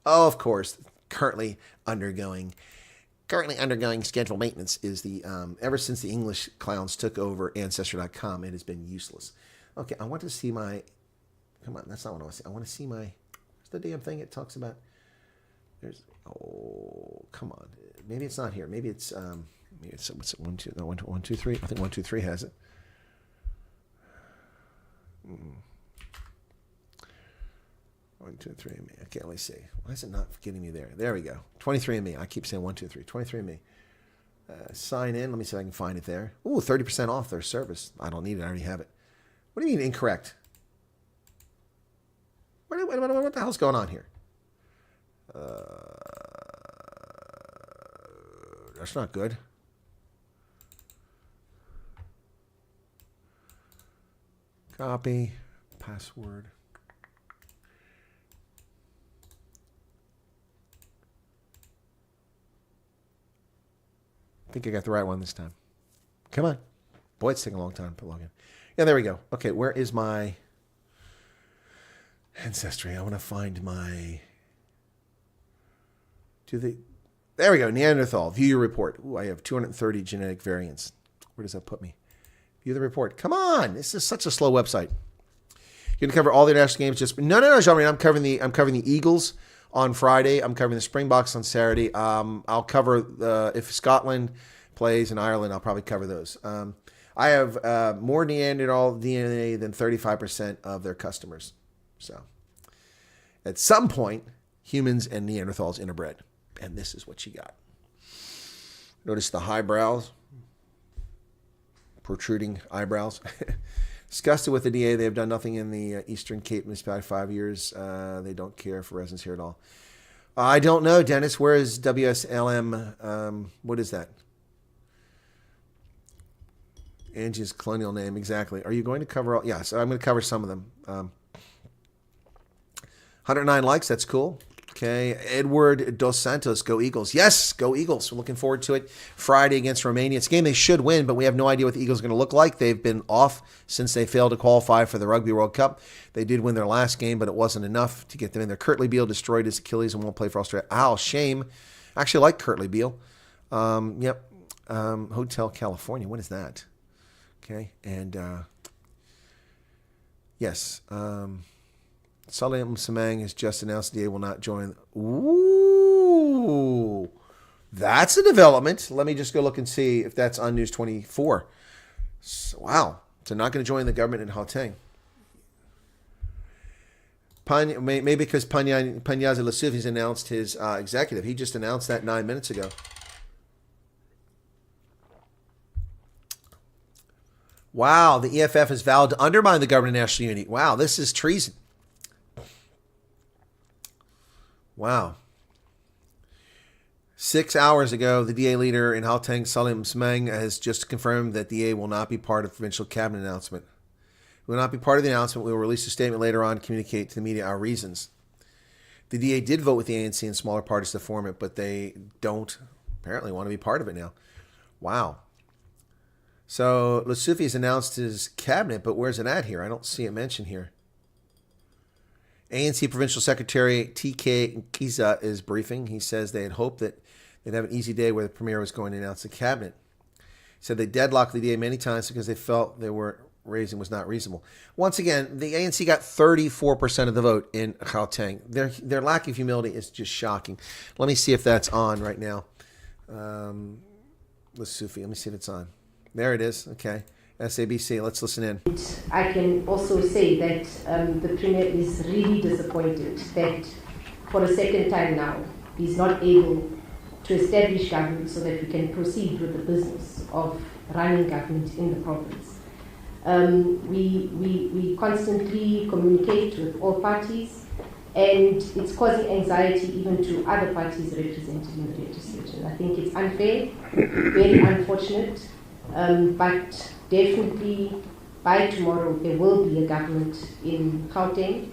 Oh, of course. Currently undergoing scheduled maintenance is the, ever since the English clowns took over Ancestry.com, it has been useless. Okay, I want to see my, come on, that's not what I want to see. I want to see my, where's the damn thing it talks about? Come on. Maybe it's not here. Maybe it's what's it, 1, 2, no, 1, 2, 3. I think 1, 2, 3 has it. 1, 2, 3 and me. Okay, let me see. Why is it not getting me there? There we go. 23 and me. I keep saying 1, 2, 3. 23 and me. Sign in. Let me see if I can find it there. Ooh, 30% off their service. I don't need it. I already have it. What do you mean incorrect? What the hell's going on here? That's not good. Copy. Password. I think I got the right one this time. Come on. Boy, it's taking a long time to log in. Yeah, there we go. Okay, where is my ancestry? I want to find my... There we go. Neanderthal. View your report. Ooh, I have 230 genetic variants. Where does that put me? View the report. Come on. This is such a slow website. You're going to cover all the international games. No, Jean-Marie. I'm covering the Eagles on Friday. I'm covering the Springboks on Saturday. I'll cover if Scotland plays in Ireland. I'll probably cover those. I have more Neanderthal DNA than 35% of their customers. So at some point, humans and Neanderthals interbred. And this is what you got. Notice the high brows, protruding eyebrows. Disgusted with the DA. They have done nothing in the Eastern Cape in these past 5 years. They don't care for residents here at all. I don't know, Dennis. Where is WSLM? What is that? Angie's colonial name, exactly. Are you going to cover all? Yes, I'm going to cover some of them. 109 likes, that's cool. Okay, Edward Dos Santos, go Eagles. Yes, go Eagles. We're looking forward to it. Friday against Romania. It's a game they should win, but we have no idea what the Eagles are going to look like. They've been off since they failed to qualify for the Rugby World Cup. They did win their last game, but it wasn't enough to get them in there. Kurtley Beale destroyed his Achilles and won't play for Australia. Ow, shame. I actually like Kurtley Beale. Yep. Hotel California. What is that? Okay, and yes. Salim Samang has just announced the DA will not join. Ooh, that's a development. Let me just go look and see if that's on News 24. So, wow. So not going to join the government in Gauteng. Maybe because Panyaza Lesufi has announced his executive. He just announced that 9 minutes ago. Wow, the EFF has vowed to undermine the government and national unity. Wow, this is treason. Wow. 6 hours ago, the DA leader in Gauteng, Salim Smeng, has just confirmed that the DA will not be part of the provincial cabinet announcement. We will not be part of the announcement. We will release a statement later on to communicate to the media our reasons. The DA did vote with the ANC and smaller parties to form it, but they don't apparently want to be part of it now. Wow. So Lesufi has announced his cabinet, but where's it at here? I don't see it mentioned here. ANC Provincial Secretary TK Nkiza is briefing. He says they had hoped that they'd have an easy day where the Premier was going to announce the cabinet. He said they deadlocked the DA many times because they felt they were raising was not reasonable. Once again, the ANC got 34% of the vote in Gauteng. Their lack of humility is just shocking. Let me see if that's on right now. Lesufi, let me see if it's on. There it is. Okay. SABC, let's listen in. I can also say that the Premier is really disappointed that for a second time now he's not able to establish government so that we can proceed with the business of running government in the province. We constantly communicate with all parties, and it's causing anxiety even to other parties represented in the legislature. I think it's unfair, very unfortunate, but definitely by tomorrow there will be a government in Gauteng,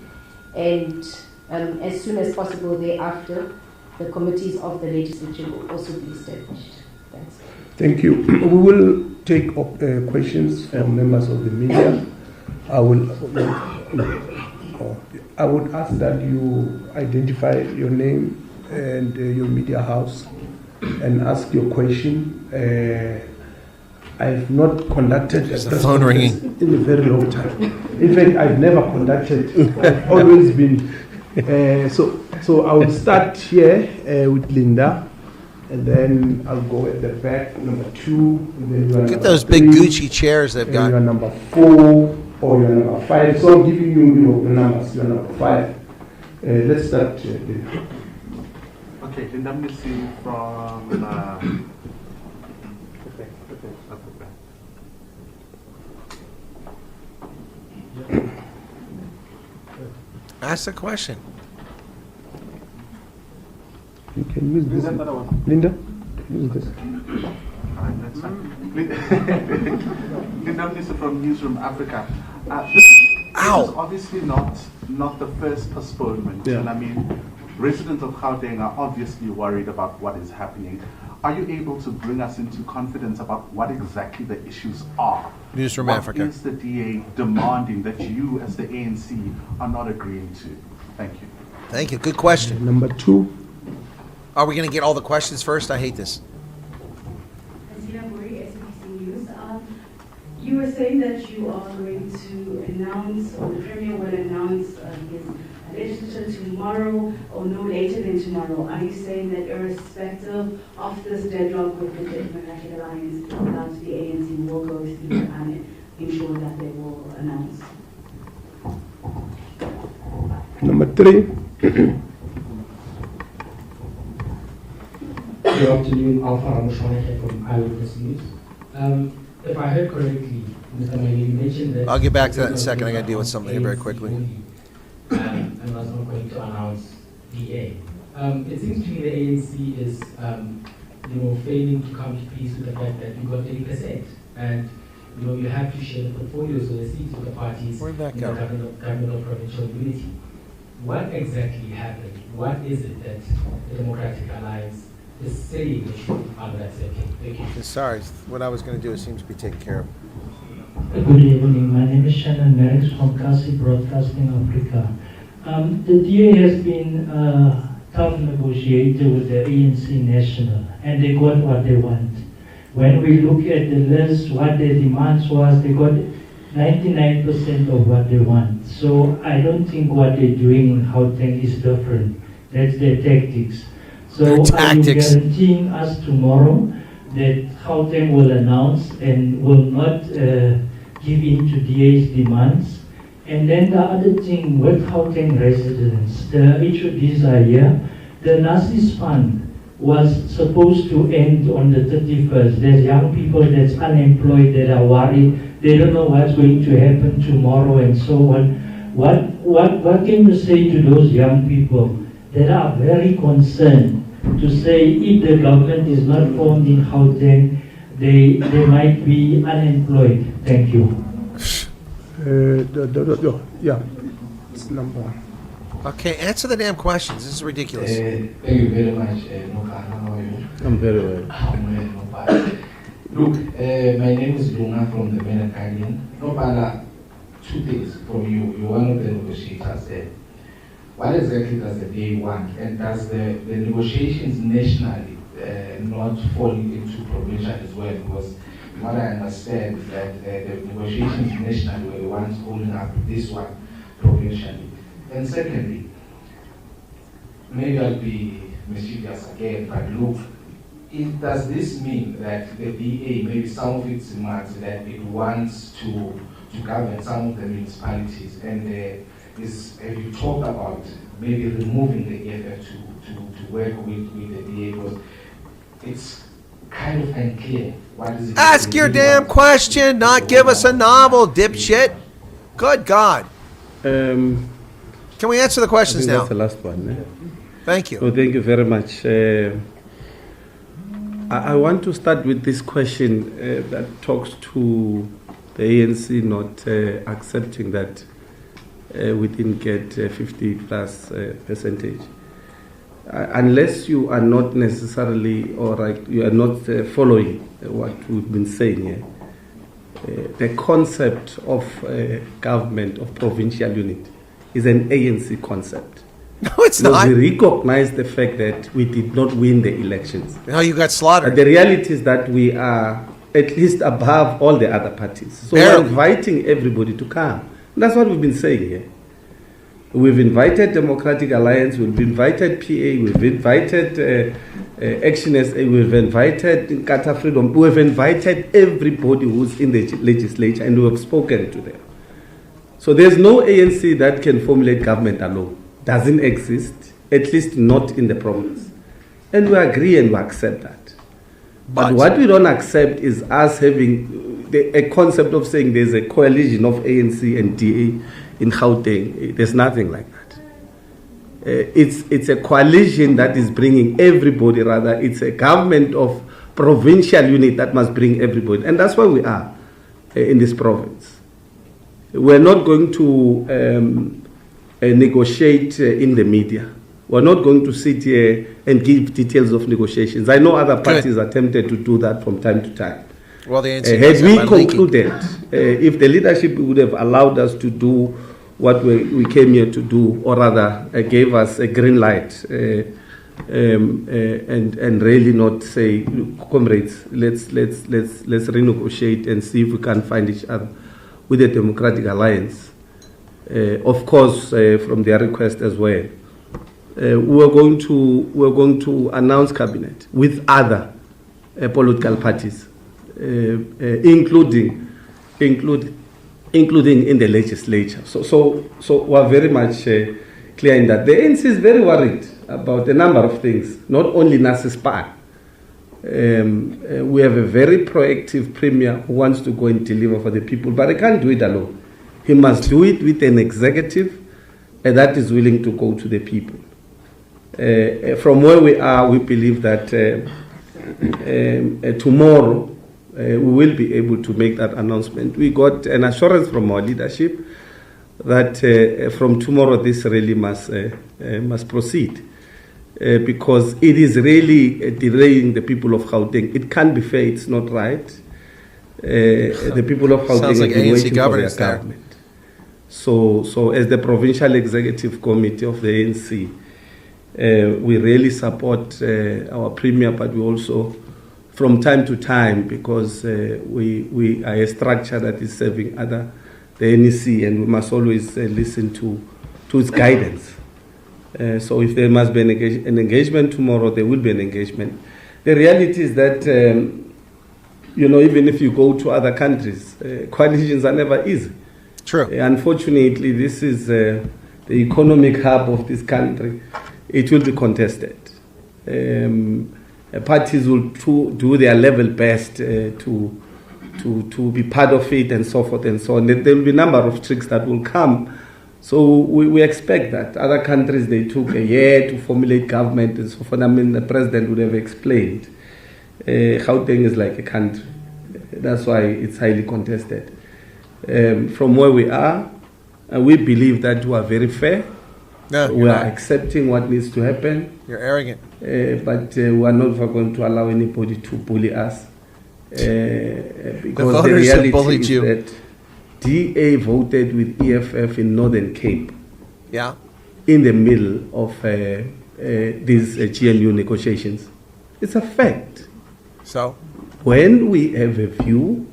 and as soon as possible thereafter the committees of the legislature will also be established. Thanks. Thank you. We will take questions from members of the media. I would ask that you identify your name and your media house and ask your question. I've not conducted the phone ringing in a very long time. In fact, I've never conducted. I've always been. So I will start here with Linda, and then I'll go at the back, number 2. And then you are Look at those big 3, Gucci chairs they've got. You are number 4 or you are number 5. So I'm giving you the numbers. You are number 5. Let's start. Okay, Linda Missy from. Ask the question. You can use this. Linda, use this. That's fine. Linda Missy from Newsroom Africa. This is obviously not the first postponement. Yeah. And I mean, residents of Gauteng are obviously worried about what is happening. Are you able to bring us into confidence about what exactly the issues are? Newsroom What Africa. is the DA demanding that you, as the ANC, are not agreeing to? Thank you. Thank you. Good question. Number 2. Are we going to get all the questions first? I hate this. You were saying that you are going to announce, or the Premier will announce his legislature tomorrow or no later than tomorrow? Are you saying that irrespective of this deadlock with the Democratic Alliance, that the ANC will go through and ensure that they will announce? Number 3. Good afternoon, Alpha Ramaphosa from Eyewitness News. If I heard correctly, Mr. Mayor, you mentioned that... I'll get back to that in a second. I got to deal with something here very quickly. And was not going to announce DA. It seems to me the ANC is, failing to come to peace with the fact that you got 80%. And, you have to share the portfolios or the seats with the parties Where'd that in go? the government of provincial unity. What exactly happened? What is it that the Democratic Alliance is saying they should accept? Thank you. Sorry, what I was going to do seems to be taken care of. Good evening. My name is Shannon Merrick from Kasi Broadcasting Africa. The DA has been a tough negotiator with the ANC National, and they got what they want. When we look at the list, what their demands was, they got 99% of what they want. So I don't think what they're doing in Gauteng is different. That's their tactics. So are you guaranteeing us tomorrow that Gauteng will announce and will not give in to DA's demands? And then the other thing with Gauteng residents, the HODs are here. The NASIS fund was supposed to end on the 31st. There's young people that's unemployed that are worried. They don't know what's going to happen tomorrow and so on. What can you say to those young people that are very concerned to say if the government is not formed in Gauteng, they might be unemployed? Thank you. Yeah, it's number. Okay, answer the damn questions. This is ridiculous. Thank you very much, Noka. How are you? I'm very well. I'm well. Look, my name is Luna from the Men Guardian. Nopala, 2 things from you. You're one of the negotiators there. What exactly does the DA want? And does the negotiations nationally not fall into provincial as well? Because what I understand is that the negotiations nationally were the ones holding up this one provincially. And secondly, maybe I'll be mischievous again, but look, does this mean that the DA, maybe some of its demands, that it wants to govern some of the municipalities, and have you talked about maybe removing the EFF to work with the DA? Because it's kind of unclear. What is it? Ask your damn question, not give us a novel, dipshit. Good God. Can we answer the questions now? That's the last one. Eh? Thank you. Oh, thank you very much. I want to start with this question that talks to the ANC not accepting that we didn't get 50 plus percentage. Unless you are not necessarily, or like you are not following what we've been saying here, the concept of government of provincial unit is an ANC concept. No, it's not. We recognize the fact that we did not win the elections. No, you got slaughtered. The reality is that we are at least above all the other parties. So Barely. we're inviting everybody to come. That's what we've been saying here. We've invited Democratic Alliance, we've invited PA, we've invited Action SA, we've invited Nkatha Freedom, we've invited everybody who's in the legislature, and we have spoken to them. So there's no ANC that can formulate government alone. Doesn't exist, at least not in the province. And we agree and we accept that. But what we don't accept is us having a concept of saying there's a coalition of ANC and DA in Gauteng. There's nothing like that. It's a coalition that is bringing everybody, rather. It's a government of provincial unit that must bring everybody. And that's where we are in this province. We're not going to negotiate in the media. We're not going to sit here and give details of negotiations. I know other parties attempted to do that from time to time. Well, the ANC had we concluded, if the leadership would have allowed us to do what we came here to do, or rather gave us a green light, and really not say, comrades, let's renegotiate and see if we can find each other with the Democratic Alliance. of course, from their request as well. We're going to announce cabinet with other political parties, including in the legislature. So we're very much clear in that. The ANC is very worried about a number of things, not only NASISPA. We have a very proactive premier who wants to go and deliver for the people, but he can't do it alone. He must do it with an executive that is willing to go to the people. From where we are, we believe that tomorrow we will be able to make that announcement. We got an assurance from our leadership that from tomorrow this really must proceed. Because it is really delaying the people of Gauteng. It can't be fair, it's not right. The people of Gauteng like have been ANC waiting for their governance there. government. So as the Provincial Executive Committee of the ANC, we really support our Premier, but we also, from time to time, because we are a structure that is serving the NEC, and we must always listen to its guidance. So if there must be an engagement tomorrow, there will be an engagement. The reality is that, even if you go to other countries, coalitions are never easy. True. Unfortunately, this is the economic hub of this country. It will be contested. Parties will do their level best to be part of it and so forth and so on. There will be a number of tricks that will come. So we expect that. Other countries, they took a year to formulate government and so forth. I mean, the president would have explained. Gauteng is like a country. That's why it's highly contested. From where we are, we believe that we are very fair. No, We are accepting what needs to happen. You're arrogant. But we are not going to allow anybody to bully us. Because the voters have reality bullied is you. that DA voted with EFF in Northern Cape Yeah. in the middle of these GNU negotiations. It's a fact. So, When we have a view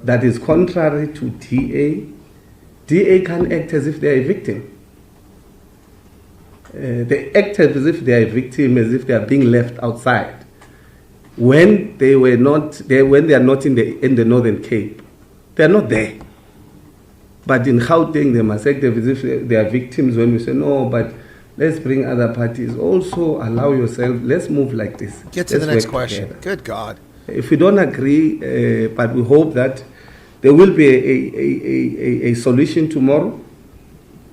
that is contrary to DA can act as if they are a victim. They act as if they are a victim, as if they are being left outside. When they are not in the Northern Cape, they are not there. But in Gauteng, they must act as if they are victims when we say, no, but let's bring other parties. Also, allow yourself, let's move like this. get to Let's the next work question. together. Good God. If we don't agree, but we hope that there will be a solution tomorrow,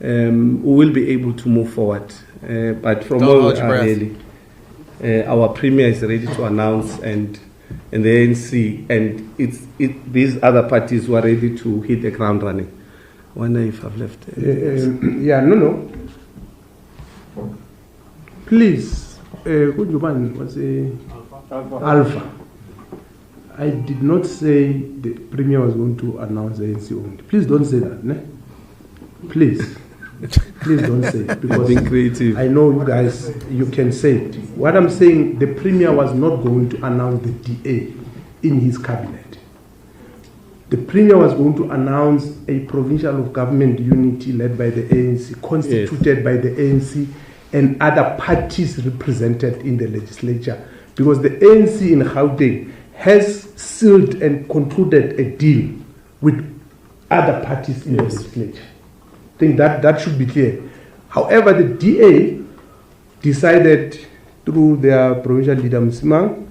we will be able to move forward. But from Don't where hold we your are breath. really, our Premier is ready to announce, and the ANC and these other parties who are ready to hit the ground running. I wonder if I've left. No. Please, who you want? Was Alpha. I did not say the Premier was going to announce the ANC only. Please don't say that, ne? Please. Please don't say it, because Being creative. I know you guys, you can say it. What I'm saying, the Premier was not going to announce the DA in his cabinet. The Premier was going to announce a provincial of government unity led by the ANC, constituted by the ANC and other parties represented in the legislature. Because the ANC in Gauteng has sealed and concluded a deal with other parties in the legislature. I think that should be clear. However, the DA decided through their provincial leader Msimang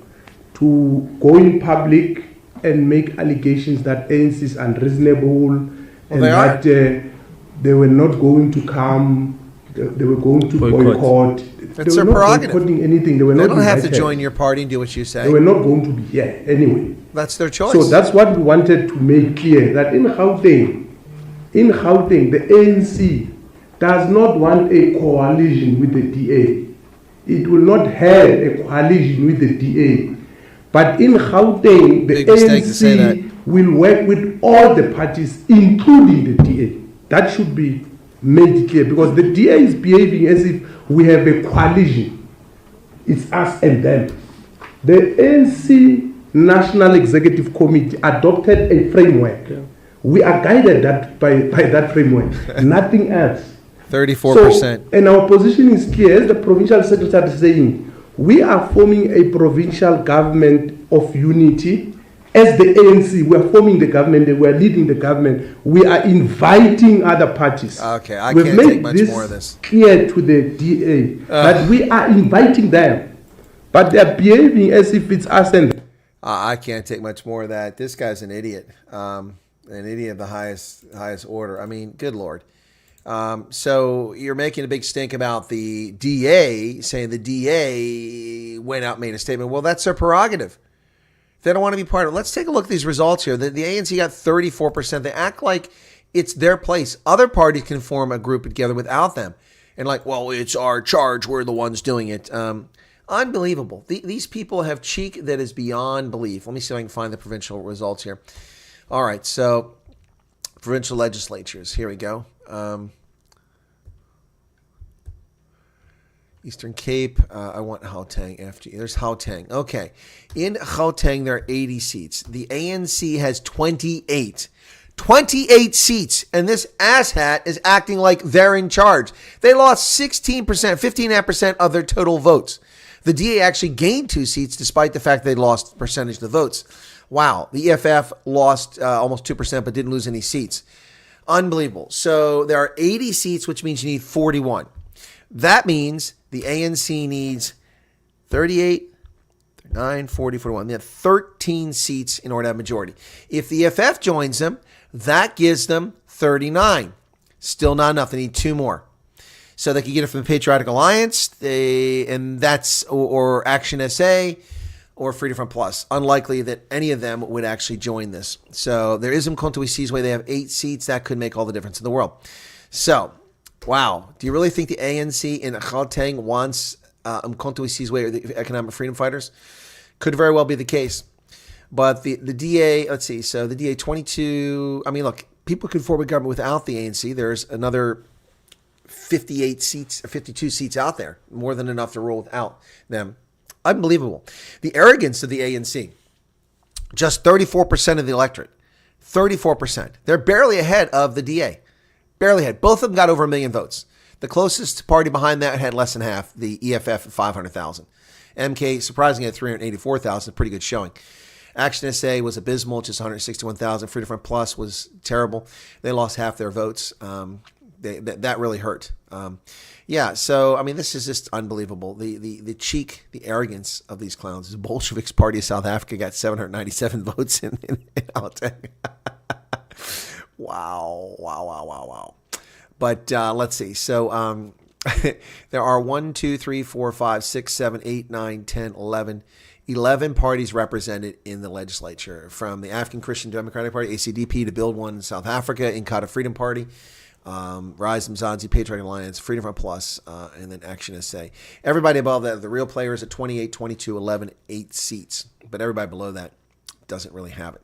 to go in public and make allegations that ANC is unreasonable and that they were not going to come, they were going to boycott. That's they their were not prerogative. boycotting anything. They were They not don't have to invited. join your party and do what you say. They were not going to be here anyway. That's their choice. So that's what we wanted to make clear, that in Gauteng, the ANC does not want a coalition with the DA. It will not have a coalition with the DA. But in Gauteng, the Big mistake to say that. ANC will work with all the parties, including the DA. That should be made clear, because the DA is behaving as if we have a coalition. It's us and them. The ANC National Executive Committee adopted a framework We are guided by that framework, nothing else. 34%. So, and our position is clear, as the provincial secretary is saying, we are forming a provincial government of unity. As the ANC, we are forming the government, we are leading the government, we are inviting other parties. Okay, I We've can't made take much this more of this. clear to the DA that we are inviting them, but they are behaving as if it's us and I can't take much more of that. This guy's an idiot. An idiot of the highest order. I mean, good Lord. So you're making a big stink about the DA, saying the DA went out and made a statement. Well, that's their prerogative. They don't want to be part of it. Let's take a look at these results here. The ANC got 34%. They act like it's their place. Other parties can form a group together without them. And like, well, it's our charge. We're the ones doing it. Unbelievable. These people have cheek that is beyond belief. Let me see if I can find the provincial results here. All right, so provincial legislatures. Here we go. Eastern Cape. I want Gauteng after you. There's Gauteng. Okay. In Gauteng, there are 80 seats. The ANC has 28. 28 seats. And this asshat is acting like they're in charge. They lost 16%, 15.5% of their total votes. The DA actually gained 2 seats despite the fact they lost percentage of the votes. Wow. The EFF lost almost 2% but didn't lose any seats. Unbelievable. So there are 80 seats, which means you need 41. That means the ANC needs 38, 39, 40, 41. They have 13 seats in order to have majority. If the EFF joins them, that gives them 39. Still not enough. They need 2 more. So they can get it from the Patriotic Alliance, or Action SA, or Freedom Front Plus. Unlikely that any of them would actually join this. So there is Umkhonto we Sizwe. They have 8 seats. That could make all the difference in the world. So, wow. Do you really think the ANC in Gauteng wants Umkhonto we Sizwe or the Economic Freedom Fighters? Could very well be the case. But the DA, let's see. So the DA 22, I mean, look, people could form a government without the ANC. There's another 58 seats, 52 seats out there. More than enough to rule without them. Unbelievable. The arrogance of the ANC. Just 34% of the electorate. 34%. They're barely ahead of the DA. Barely ahead. Both of them got over 1 million votes. The closest party behind that had less than half, the EFF at 500,000. MK, surprisingly, at 384,000. Pretty good showing. Action SA was abysmal, just 161,000. Freedom Front Plus was terrible. They lost half their votes. That really hurt. Yeah, so, I mean, this is just unbelievable. The cheek, the arrogance of these clowns. The Bolsheviks Party of South Africa got 797 votes in Gauteng. Wow. But let's see. So there are 1, 2, 3, 4, 5, 6, 7, 8, 9, 10, 11 parties represented in the legislature, from the African Christian Democratic Party, ACDP, to build one in South Africa, Inkatha Freedom Party, Rise Mzansi, Patriotic Alliance, Freedom Front Plus, and then Action SA. Everybody above that, the real players at 28, 22, 11, 8 seats. But everybody below that doesn't really have it.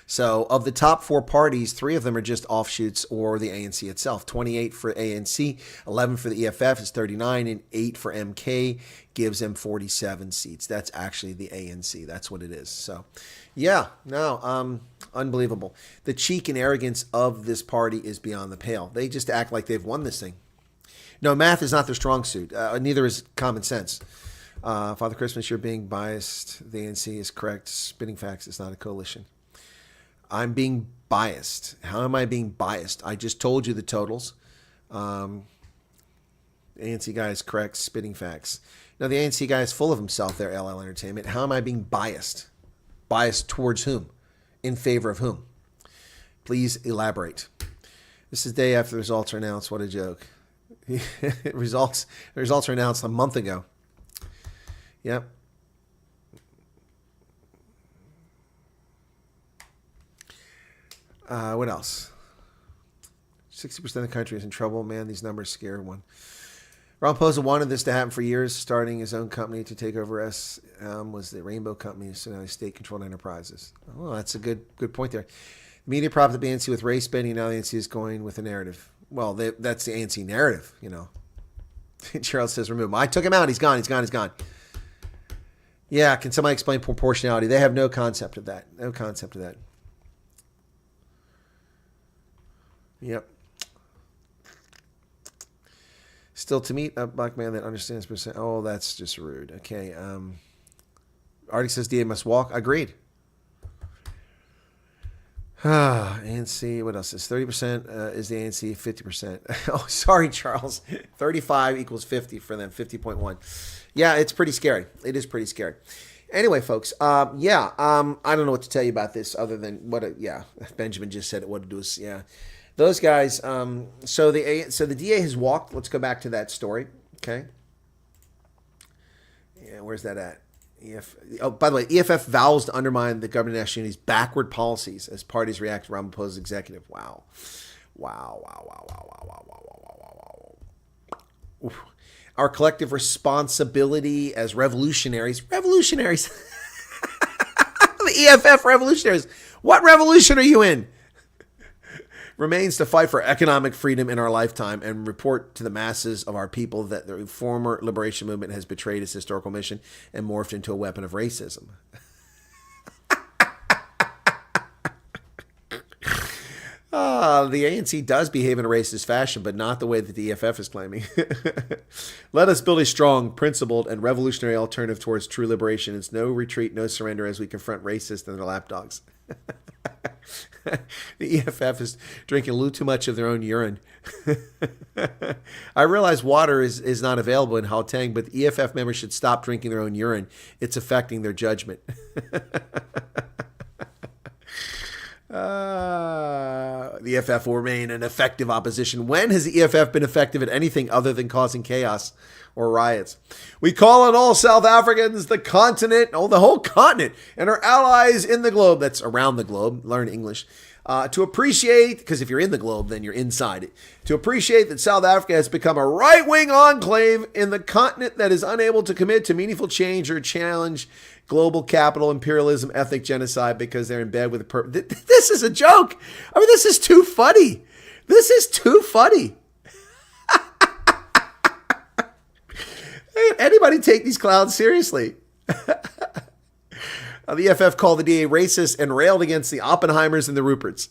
So of the top 4 parties, 3 of them are just offshoots or the ANC itself. 28 for ANC, 11 for the EFF is 39, and 8 for MK gives them 47 seats. That's actually the ANC. That's what it is. So, yeah, no, unbelievable. The cheek and arrogance of this party is beyond the pale. They just act like they've won this thing. No, math is not their strong suit. Neither is common sense. Father Christmas, you're being biased. The ANC is correct. Spitting facts is not a coalition. I'm being biased. How am I being biased? I just told you the totals. ANC guy is correct. Spitting facts. Now, the ANC guy is full of himself there, LL Entertainment. How am I being biased? Biased towards whom? In favor of whom? Please elaborate. This is the day after the results are announced. What a joke. The results are announced a month ago. Yep. What else? 60% of the country is in trouble. Man, these numbers scare one. Ramaphosa wanted this to happen for years, starting his own company to take over was the Rainbow Company, so now state-controlled enterprises. Oh, that's a good point there. The media propped up the ANC with race bending. Now the ANC is going with a narrative. Well, that's the ANC narrative, you know. Charles says remove him. I took him out. He's gone. Yeah, can somebody explain proportionality? They have no concept of that. Yep. Still to meet a black man that understands percent. Oh, that's just rude. Okay. Arctic says DA must walk. Agreed. ANC, what else is 30% is the ANC, 50%. Oh, sorry, Charles. 35 equals 50 for them, 50.1. Yeah, it's pretty scary. It is pretty scary. Anyway, folks, I don't know what to tell you about this other than Benjamin just said it, what it was. Yeah, those guys. So the DA has walked. Let's go back to that story. Okay. Yeah, where's that at? By the way, EFF vows to undermine the government of national unity's backward policies as parties react to Ramaphosa's executive. Wow. Oof. Our collective responsibility as revolutionaries. The EFF revolutionaries. What revolution are you in? Remains to fight for economic freedom in our lifetime and report to the masses of our people that the former liberation movement has betrayed its historical mission and morphed into a weapon of racism. The ANC does behave in a racist fashion, but not the way that the EFF is claiming. Let us build a strong, principled, and revolutionary alternative towards true liberation. It's no retreat, no surrender as we confront racists and their lapdogs. The EFF is drinking a little too much of their own urine. I realize water is not available in Gauteng, but the EFF members should stop drinking their own urine. It's affecting their judgment. The EFF will remain an effective opposition. When has the EFF been effective at anything other than causing chaos or riots? We call on all South Africans, the continent, the whole continent, and our allies in the globe, that's around the globe, learn English, to appreciate, because if you're in the globe, then you're inside it, to appreciate that South Africa has become a right-wing enclave in the continent that is unable to commit to meaningful change or challenge global capital, imperialism, ethnic genocide because they're in bed with a This is a joke. I mean, this is too funny. This is too funny. Anybody take these clowns seriously? The EFF called the DA racist and railed against the Oppenheimers and the Ruperts.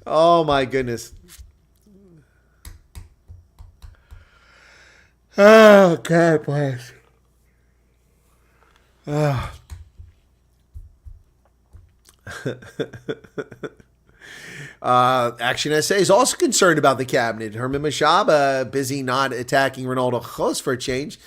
Oh, my goodness. Oh, God bless. Oh. Action SA is also concerned about the cabinet. Herman Mashaba, busy not attacking Ronaldo K for a change,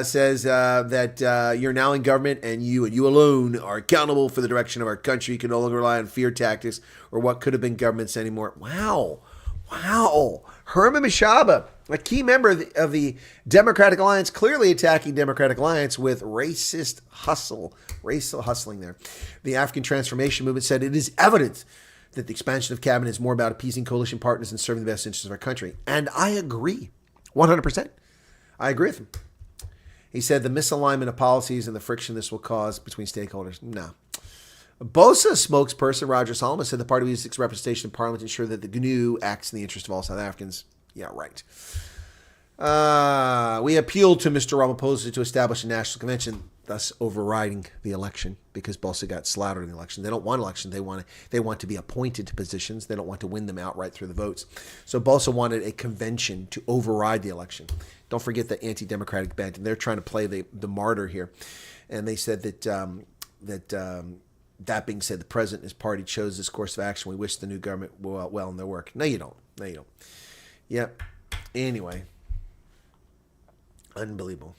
says that you're now in government and you alone are accountable for the direction of our country. You can no longer rely on fear tactics or what could have been governments anymore. Wow. Herman Mashaba, a key member of the Democratic Alliance, clearly attacking Democratic Alliance with racial hustling there. The African Transformation Movement said it is evident that the expansion of cabinet is more about appeasing coalition partners and serving the best interests of our country. And I agree, 100%. I agree with him. He said the misalignment of policies and the friction this will cause between stakeholders. No. BOSA spokesperson Roger Solomon said the party will use its representation in Parliament to ensure that the GNU acts in the interest of all South Africans. Yeah, right. We appealed to Mr. Ramaphosa to establish a national convention, thus overriding the election because BOSA got slaughtered in the election. They don't want election. They want to be appointed to positions. They don't want to win them outright through the votes. So BOSA wanted a convention to override the election. Don't forget the anti-democratic bent, and they're trying to play the martyr here. And they said that being said, the president and his party chose this course of action. We wish the new government well in their work. No, you don't. Yep. Anyway. Unbelievable.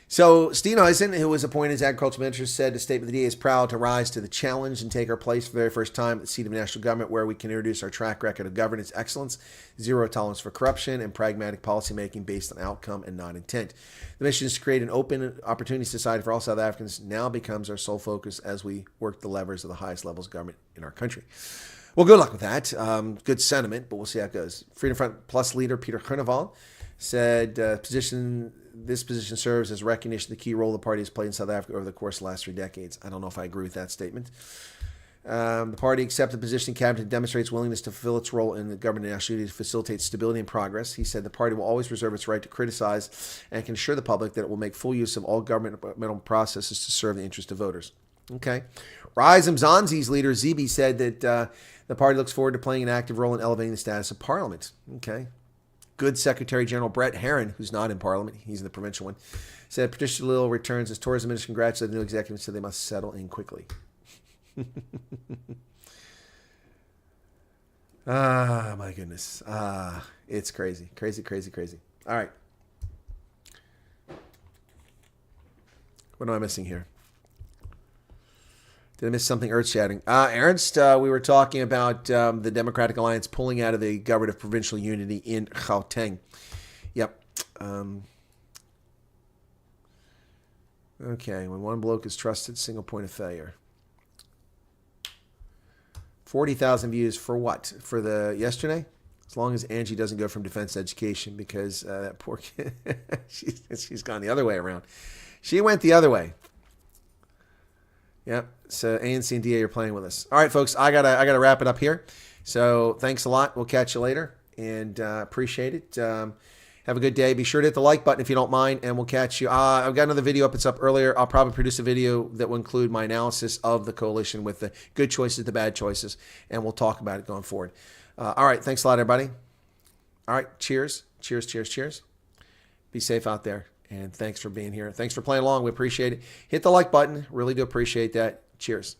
So Steenhuisen, who was appointed as agricultural minister, said the statement of the DA is proud to rise to the challenge and take our place for the very first time at the seat of national government where we can introduce our track record of governance excellence, zero tolerance for corruption, and pragmatic policymaking based on outcome and not intent. The mission is to create an open opportunity society for all South Africans now becomes our sole focus as we work the levers of the highest levels of government in our country. Well, good luck with that. Good sentiment, but we'll see how it goes. Freedom Front Plus leader Peter Groenewald said this position serves as recognition of the key role the party has played in South Africa over the course of the last 3 decades. I don't know if I agree with that statement. The party accepted the position in cabinet and demonstrates willingness to fulfill its role in the government and national duty to facilitate stability and progress. He said the party will always reserve its right to criticize and can assure the public that it will make full use of all governmental processes to serve the interest of voters. Okay. Rise Mzansi's leader, Zibi, said that the party looks forward to playing an active role in elevating the status of Parliament. Okay. Good Secretary General Brett Herron, who's not in Parliament, he's in the provincial one, said Patricia Little returns as tourism minister, congratulated the new executive, said they must settle in quickly. Ah, my goodness. It's crazy. Crazy, crazy, crazy. All right. What am I missing here? Did I miss something earth-shattering? Ernst, we were talking about the Democratic Alliance pulling out of the government of provincial unity in Gauteng. Yep. Okay, when one bloke is trusted, single point of failure. 40,000 views for what? For the yesterday? As long as Angie doesn't go from defense to education, because that poor kid, she's gone the other way around. She went the other way. Yep. So ANC and DA are playing with us. All right, folks, I gotta wrap it up here. So thanks a lot. We'll catch you later, and appreciate it. Have a good day. Be sure to hit the like button if you don't mind, and we'll catch you. I've got another video up. It's up earlier. I'll probably produce a video that will include my analysis of the coalition with the good choices, the bad choices, and we'll talk about it going forward. All right. Thanks a lot, everybody. All right. Cheers. Cheers, cheers, cheers. Be safe out there, and thanks for being here. Thanks for playing along. We appreciate it. Hit the like button. Really do appreciate that. Cheers.